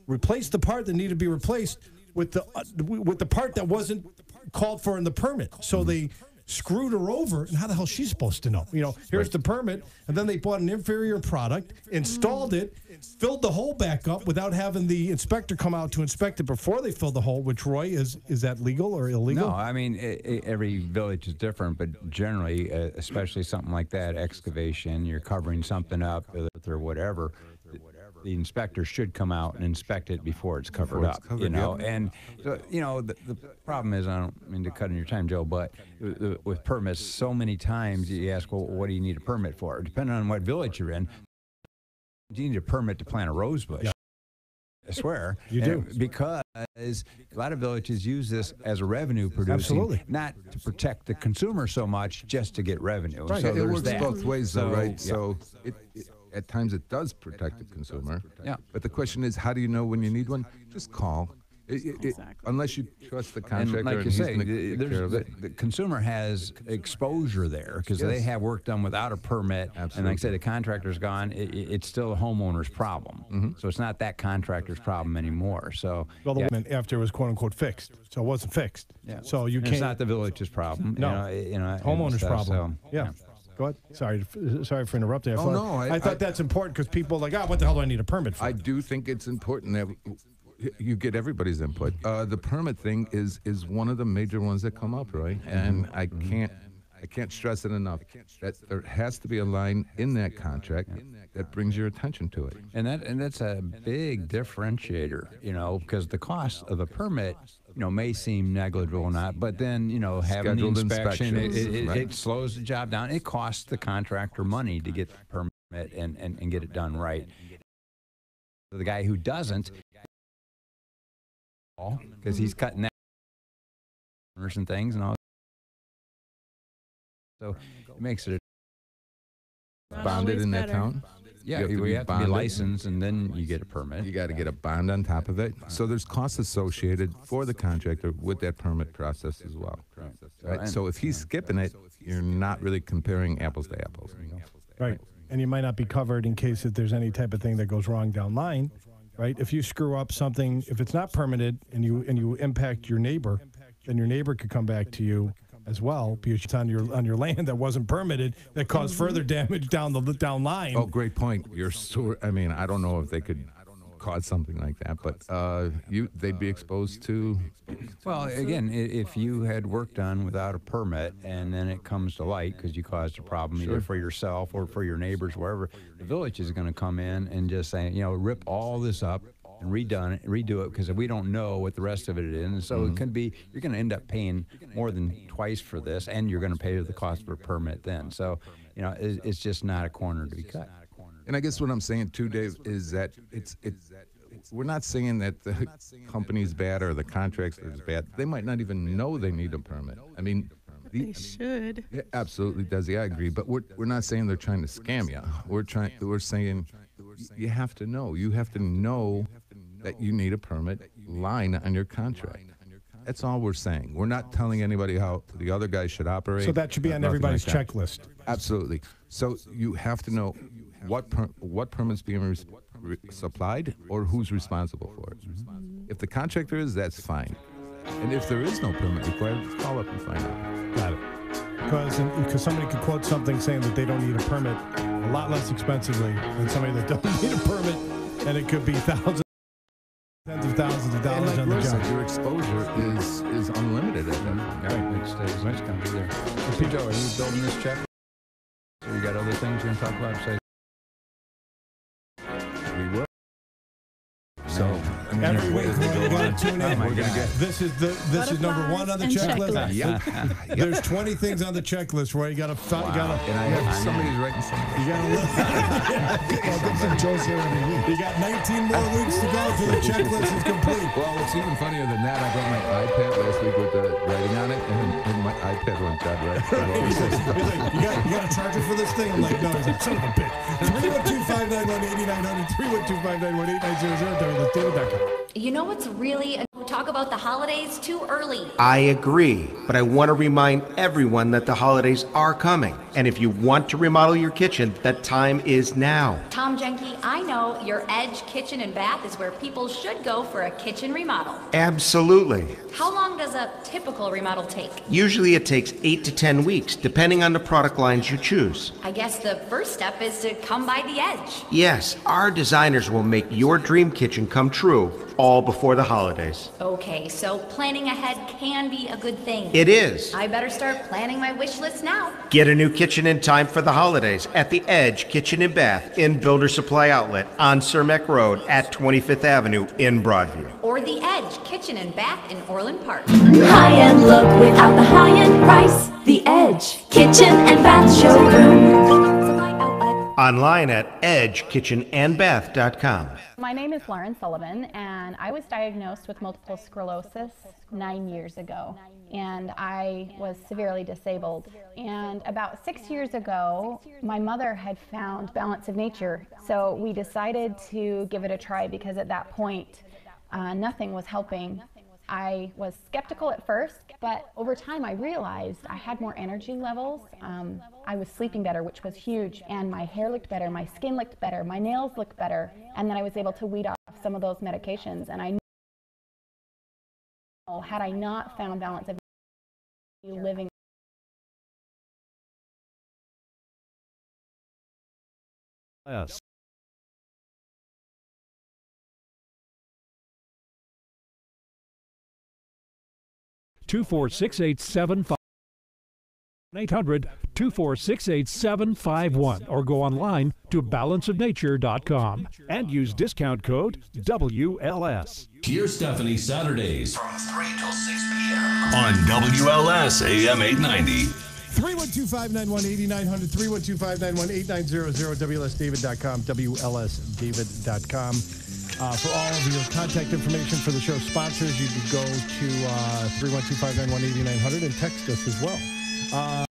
replaced the part that needed to be replaced with the part that wasn't called for in the permit. So they screwed her over, and how the hell is she supposed to know? Here's the permit, and then they bought an inferior product, installed it, filled the hole back up without having the inspector come out to inspect it before they filled the hole, which, Roy, is that legal or illegal? No, I mean, every village is different, but generally, especially something like that, excavation, you're covering something up or whatever, the inspector should come out and inspect it before it's covered up. You know, and so, you know, the problem is, I don't mean to cut in your time, Joe, but with permits, so many times you ask, well, what do you need a permit for? Depending on what village you're in, you need a permit to plant a rose bush. Yeah. I swear. You do. Because a lot of villages use this as a revenue producing, Absolutely. not to protect the consumer so much, just to get revenue. Right. So It there's works that. both ways, though, right? Yeah. So at times it does protect the consumer. Yeah. But the question is, how do you know when you need one? Just call. Unless you trust the contractor, And like you he's say, gonna take care of it. the consumer has exposure there because they have work done without a permit. Absolutely. And like I say, the contractor's gone. It's still a homeowner's problem. So it's not that contractor's problem anymore. So Well, the woman after it was quote unquote fixed, so it wasn't fixed. Yeah. So you And can't. it's not the village's problem. No. You know, Homeowner's and stuff, problem. so, yeah. Go ahead. Sorry for interrupting. Oh, no, I thought that's important because people are like, what the hell do I need a permit for? I do think it's important that you get everybody's input. The permit thing is one of the major ones that come up, right? And I can't stress it enough that there has to be a line in that contract that brings your attention to it. And that's a big differentiator, you know, because the cost of the permit, you know, may seem negligible or not, but then, you know, having Scheduled the inspection, inspections, right. it slows the job down. It costs the contractor money to get the permit and get it done right. The guy who doesn't, because he's cutting that and things and all. So it makes it bonded in that town. Yeah, you have to be licensed, and then you get a permit. You got to get a bond on top of it. So there's costs associated for the contractor with that permit process as well. Right? So if he's skipping it, you're not really comparing apples to apples. Right. And you might not be covered in case if there's any type of thing that goes wrong down line, right? If you screw up something, if it's not permitted and you impact your neighbor, then your neighbor could come back to you as well because it's on your land that wasn't permitted that caused further damage down line. Oh, great point. I mean, I don't know if they could cause something like that, but they'd be exposed to. Well, again, if you had work done without a permit and then it comes to light because you caused a problem either for yourself or for your neighbors, wherever, the village is going to come in and just say, you know, rip all this up and redo it because we don't know what the rest of it is. And so it could be, you're going to end up paying more than twice for this, and you're going to pay the cost of a permit then. So, you know, it's just not a corner to be cut. And I guess what I'm saying too, Dave, is that we're not saying that the company's bad or the contractor is bad. They might not even know they need a permit. I mean, they should. Yeah, absolutely, Desi, I agree. But we're not saying they're trying to scam you. We're saying you have to know. You have to know that you need a permit line on your contract. That's all we're saying. We're not telling anybody how the other guy should operate. So that should be on everybody's checklist. Absolutely. So you have to know what permit's being supplied or who's responsible for it. If the contractor is, that's fine. And if there is no permit required, call up and find out. Got it. Because somebody could quote something saying that they don't need a permit a lot less expensively than somebody that doesn't need a permit, and it could be tens of thousands of dollars on the job. Your exposure is unlimited at that point. Right, it's going to be there. So, P. Joe, are you building this check? So you got other things you're going to talk about? Say, we will. So every week we're going to tune in. This is number one on the checklist. Yeah. There's 20 things on the checklist, Roy. You got to. And I have somebody's writing something. You got to. You got 19 more weeks to go till the checklist is complete. Well, it's even funnier than that. I brought my iPad last week with the writing on it, and my iPad went dead, right? He's like, you got a charger for this thing? I'm like, no. He's like, son of a bitch. 312-591-8900, 312-591-8900 during the theater.com. You know what's really talk about the holidays too early. I agree, but I want to remind everyone that the holidays are coming. And if you want to remodel your kitchen, that time is now. Tom Jenke, I know your Edge Kitchen and Bath is where people should go for a kitchen remodel. Absolutely. How long does a typical remodel take? Usually it takes 8 to 10 weeks, depending on the product lines you choose. I guess the first step is to come by the Edge. Yes, our designers will make your dream kitchen come true all before the holidays. Okay, so planning ahead can be a good thing. It is. I better start planning my wish list now. Get a new kitchen in time for the holidays at the Edge Kitchen and Bath in Builder Supply Outlet on Cermak Road at 25th Avenue in Broadview. Or the Edge Kitchen and Bath in Orland Park. High-end look without the high-end price. The Edge Kitchen and Bath Showroom. Online at edgekitchenandbath.com. My name is Lauren Sullivan, and I was diagnosed with multiple sclerosis 9 years ago, and I was severely disabled. And about 6 years ago, my mother had found Balance of Nature, so we decided to give it a try because at that point, nothing was helping. I was skeptical at first, but over time I realized I had more energy levels. I was sleeping better, which was huge, and my hair looked better, my skin looked better, my nails looked better, and then I was able to weed off some of those medications. And I know, had I not found Balance of Nature, living Yes. Two 800-246-8751 or go online to balanceofnature.com and use discount code WLS. Here's Stephanie Saturdays from 3 till 6 p.m. on WLS AM 890. 312-591-8900, 312-591-8900, WLSDavid.com, WLSDavid.com. For all of your contact information for the show sponsors, you can go to 312-591-8900 and text us as well.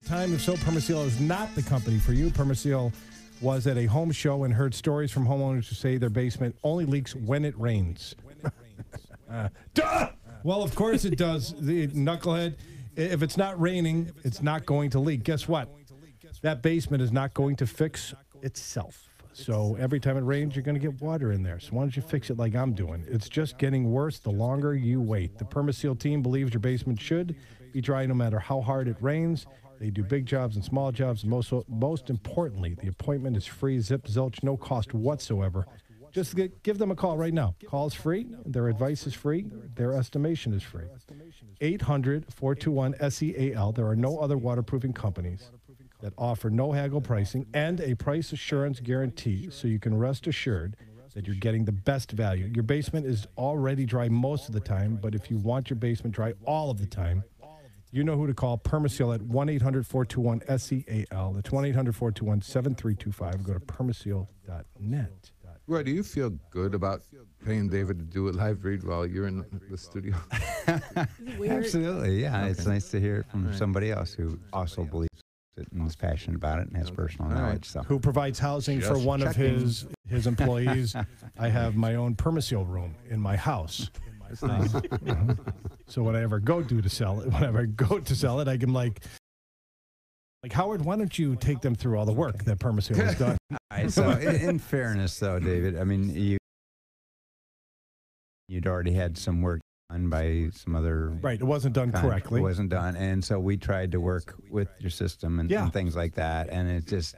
Time, if so, Permaseal is not the company for you. Permaseal was at a home show and heard stories from homeowners who say their basement only leaks when it rains. Duh! Well, of course it does, the knucklehead. If it's not raining, it's not going to leak. Guess what? That basement is not going to fix itself. So every time it rains, you're going to get water in there. So why don't you fix it like I'm doing? It's just getting worse the longer you wait. The Permaseal team believes your basement should be dry no matter how hard it rains. They do big jobs and small jobs. And most importantly, the appointment is free, zip, zilch, no cost whatsoever. Just give them a call right now. Call is free. Their advice is free. Their estimation is free. 800-421-SEAL. There are no other waterproofing companies that offer no haggle pricing and a price assurance guarantee, so you can rest assured that you're getting the best value. Your basement is already dry most of the time, but if you want your basement dry all of the time, you know who to call. Permaseal at 1-800-421-SEAL. That's 1-800-421-7325. Go to permaseal.net. Roy, do you feel good about paying David to do a live read while you're in the studio? Absolutely, yeah. Okay. It's nice to hear it from somebody else who also believes it and is passionate about it and has personal knowledge. So. Who provides housing for one of his employees. I have my own Permaseal room in my house. That's nice. So when I ever go to sell it, I can like Howard, why don't you take them through all the work that Permaseal has done? All right, so in fairness, though, David, I mean, you'd already had some work done by some other... Right, it wasn't done correctly. It wasn't done, and so we tried to work with your system and things like that, and it just...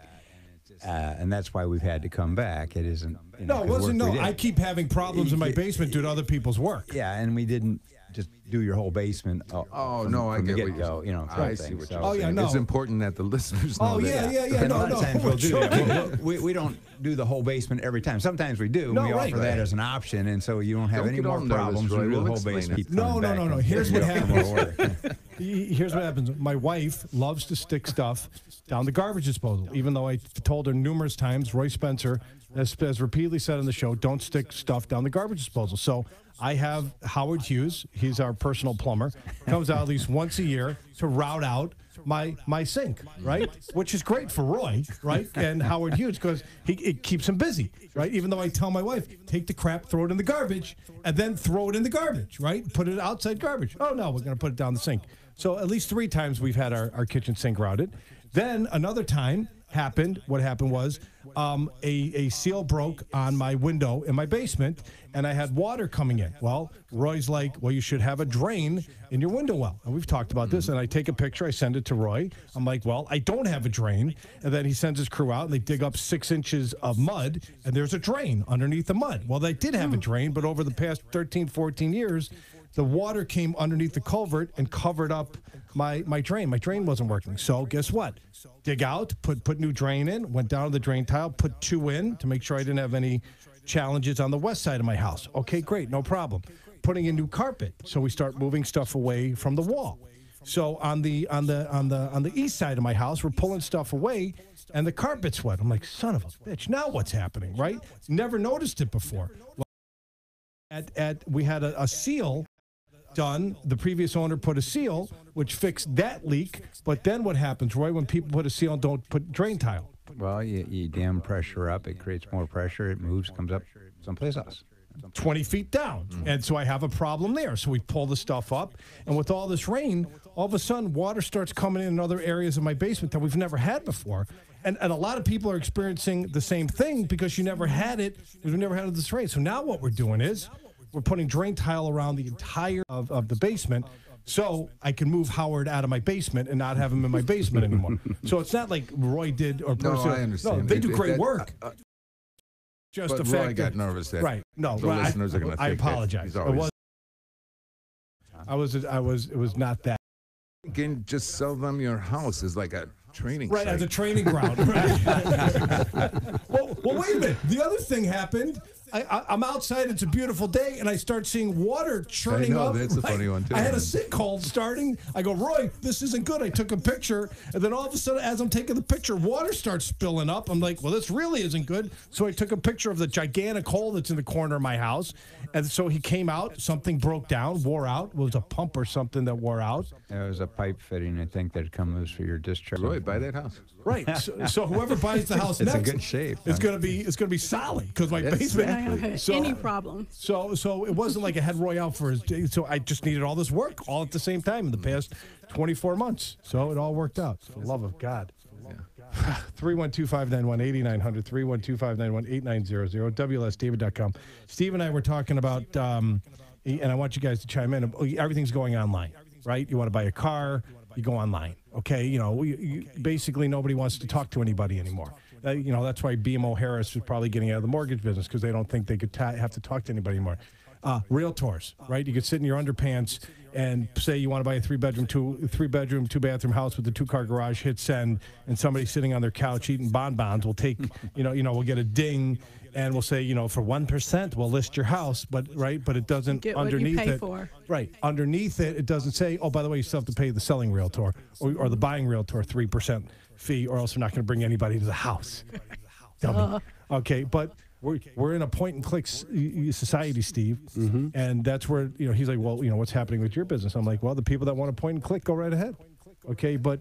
and that's why we've had to come back. It isn't... No, it wasn't. No, I keep having problems in my basement due to other people's work. Yeah, and we didn't just do your whole basement. I get what you're saying. I see what you're saying. No. It's important that the listeners know that. And a lot of times we'll do that. We don't do the whole basement every time. Sometimes we do. We offer that as an option, and so you don't have any more problems when you do the whole basement. No. Here's what happens. Here's what happens. My wife loves to stick stuff down the garbage disposal, even though I told her numerous times, Roy Spencer has repeatedly said on the show, don't stick stuff down the garbage disposal. So I have Howard Hughes, he's our personal plumber, comes out at least once a year to route out my sink, right? Which is great for Roy, right? And Howard Hughes, because it keeps him busy, right? Even though I tell my wife, take the crap, throw it in the garbage, and then throw it in the garbage, right? Put it outside garbage. Oh, no, we're going to put it down the sink. So at least 3 times we've had our kitchen sink routed. Then another time, happened, what happened was a seal broke on my window in my basement, and I had water coming in. Well, Roy's like, well, you should have a drain in your window well. And we've talked about this, and I take a picture, I send it to Roy. I'm like, well, I don't have a drain. And then he sends his crew out, and they dig up 6 inches of mud, and there's a drain underneath the mud. Well, they did have a drain, but over the past 13, 14 years, the water came underneath the culvert and covered up my drain. My drain wasn't working. So guess what? Dig out, put new drain in, went down to the drain tile, put 2 in to make sure I didn't have any challenges on the west side of my house. Okay, great, no problem. Putting in new carpet. So we start moving stuff away from the wall. So on the east side of my house, we're pulling stuff away, and the carpet's wet. I'm like, son of a bitch. Now what's happening, right? Never noticed it before. We had a seal done. The previous owner put a seal, which fixed that leak. But then what happens, Roy, when people put a seal and don't put drain tile? Well, you dam pressure up. It creates more pressure. It moves, comes up someplace else. 20 feet down. And so I have a problem there. So we pull the stuff up. And with all this rain, all of a sudden, water starts coming in other areas of my basement that we've never had before. And a lot of people are experiencing the same thing because you never had it. We've never had this rain. So now what we're doing is we're putting drain tile around the entire of the basement so I can move Howard out of my basement and not have him in my basement anymore. So it's not like Roy did or No, I understand. No, they do great work. Just but the fact Roy got nervous that right. No, the listeners are going to think I apologize. that he's always... It was not that. You can just sell them your house as like a training right, site. as a training ground. Right. well, wait a minute. The other thing happened. I'm outside. It's a beautiful day, and I start seeing water churning up. That's a funny one, too. I had a sinkhole starting. I go, Roy, this isn't good. I took a picture, and then all of a sudden, as I'm taking the picture, water starts spilling up. I'm like, well, this really isn't good. So I took a picture of the gigantic hole that's in the corner of my house, and so he came out. Something broke down, wore out. It was a pump or something that wore out. It was a pipe fitting, I think, that had come loose for your discharge. Roy, buy that house. Right. So whoever buys the house it's next, in good shape. It's gonna be solid because my basement. I haven't had any problem. So it wasn't like I had Roy out for his day. So I just needed all this work all at the same time in the past 24 months. So it all worked out. For the love of God. 312-591-8900, 312-591-8900, WLSDavid.com. Steve and I were talking about, and I want you guys to chime in. Everything's going online, right? You want to buy a car, you go online. Okay, basically nobody wants to talk to anybody anymore. That's why BMO Harris is probably getting out of the mortgage business because they don't think they could have to talk to anybody anymore. Realtors, right? You could sit in your underpants and say you want to buy a three-bedroom, two-bathroom house with a 2-car garage, hit send, and somebody sitting on their couch eating bonbons will take, we'll get a ding, and we'll say, for 1%, we'll list your house, but it doesn't get underneath what you pay it. for. Right. Underneath it, it doesn't say, oh, by the way, you still have to pay the selling realtor or the buying realtor 3% fee, or else we're not going to bring anybody to the house. Dummy. Okay, but we're in a point-and-click society, Steve, and that's where he's like, well, what's happening with your business? I'm like, well, the people that want to point and click go right ahead. Okay, but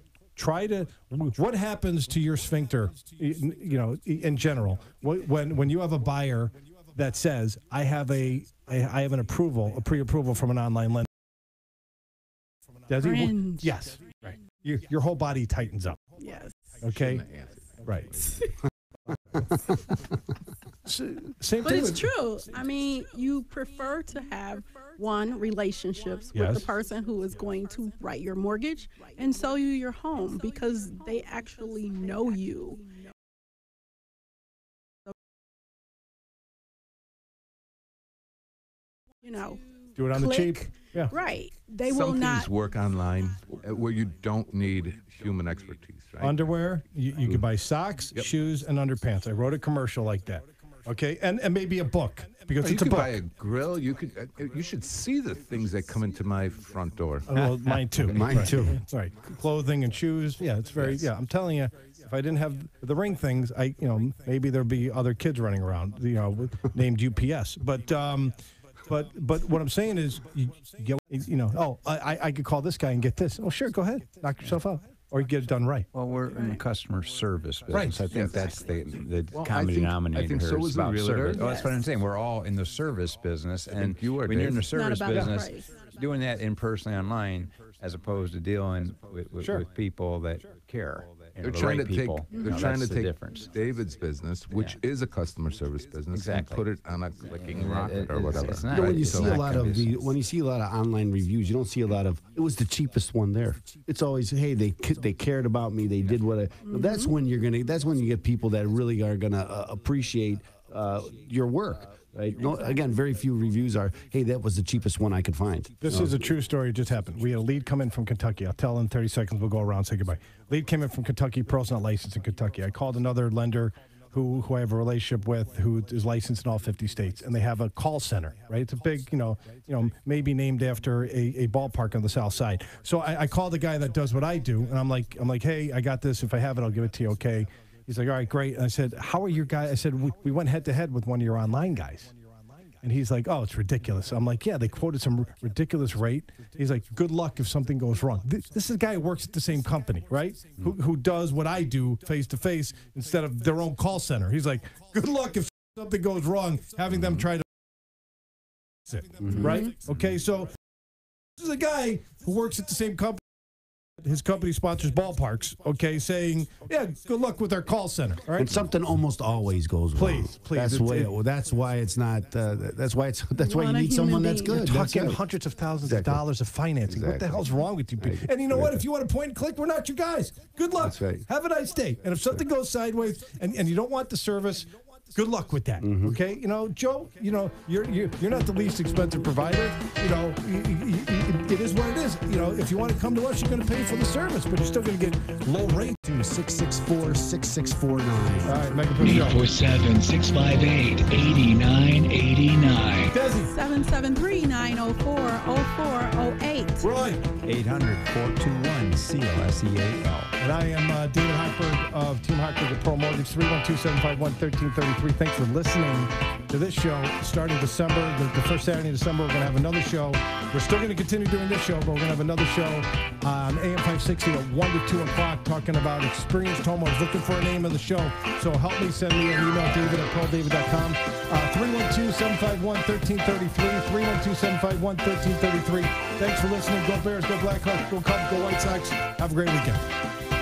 what happens to your sphincter, in general, when you have a buyer that says, I have an approval, a pre-approval from an online lender. Does he? Yes. Right. Your whole body tightens up. Yes. Okay. Right. Same but thing it's true. I mean, you prefer to have relationships with the person who is going to write your mortgage and sell you your home because they actually know you. Do it on the cheap. Yeah. Right. They Some will not things work online where you don't need human expertise, right? Underwear, you can buy socks, shoes, and underpants. I wrote a commercial like that. Okay, and maybe a book because it's a book. You could buy a grill. You should see the things that come into my front door. Well, mine too. Mine too. That's right. Clothing and shoes. Yeah, it's very. Yeah, I'm telling you, if I didn't have the ring things, maybe there'd be other kids running around, named UPS. But what I'm saying is, I could call this guy and get this. Oh, sure, go ahead, knock yourself out, or you get it done right. Well, we're in the customer service business. Right. I think that's the common denominator I think here. so It's was the about realtor. service. Well, that's what I'm saying. We're all in the service business, and you are, when you're in the Dave. service Not about the business, price. doing that in person online as opposed to dealing with people that care. They're trying to take difference. David's business, which is a customer service business, and put it on a clicking rocket or whatever. It's not, You know, when you see a lot of conducive. when you see a lot of online reviews, you don't see a lot of it was the cheapest one there. It's always, hey, they cared about me, they did what I. That's when you get people that really are gonna appreciate your work. Right? No, again, very few reviews are, hey, that was the cheapest one I could find. This is a true story. It just happened. We had a lead come in from Kentucky. I'll tell in 30 seconds. We'll go around and say goodbye. Lead came in from Kentucky. Pearl's not licensed in Kentucky. I called another lender who I have a relationship with who is licensed in all 50 states, and they have a call center, right? It's a big, maybe named after a ballpark on the south side. So I called the guy that does what I do, and I'm like, hey, I got this. If I have it, I'll give it to you, okay? He's like, all right, great. And I said, how are your guys? I said, we went head-to-head with one of your online guys. And he's like, oh, it's ridiculous. I'm like, yeah, they quoted some ridiculous rate. He's like, good luck if something goes wrong. This is a guy who works at the same company, right? Who does what I do face-to-face instead of their own call center. He's like, good luck if something goes wrong, having them try to fix it, right? Okay, so this is a guy who works at the same company. His company sponsors ballparks, okay, saying, yeah, good luck with our call center. All right? And something almost always goes wrong. Please. That's why it's not. That's why you need someone that's good. You're talking hundreds of thousands of dollars of financing. What the hell's wrong with you people? And you know what? If you want to point and click, we're not your guys. Good luck. That's right. Have a nice day. And if something goes sideways and you don't want the service, good luck with that. Okay, Joe. You're not the least expensive provider. It is what it is. If you want to come to us, you're going to pay for the service, but you're still going to get low rate. 664-6649. All right, Megan, put it on. 847-658-8989. Desi. 773-904-0408. Roy. 800-421-CLSEAL. And I am David Hochberg of Team Hochberg at Pro Mortgage, 312-751-1333. Thanks for listening to this show. Starting December, the first Saturday in December, we're going to have another show. We're still going to continue doing this show, but we're going to have another show on AM 560 at 1 to 2 o'clock talking about experienced homeowners. Looking for a name of the show. So help me, send me an email, david@pearldavid.com. 312-751-1333. 312-751-1333. Thanks for listening. Go Bears, go Blackhawks, go Cubs, go White Sox. Have a great weekend.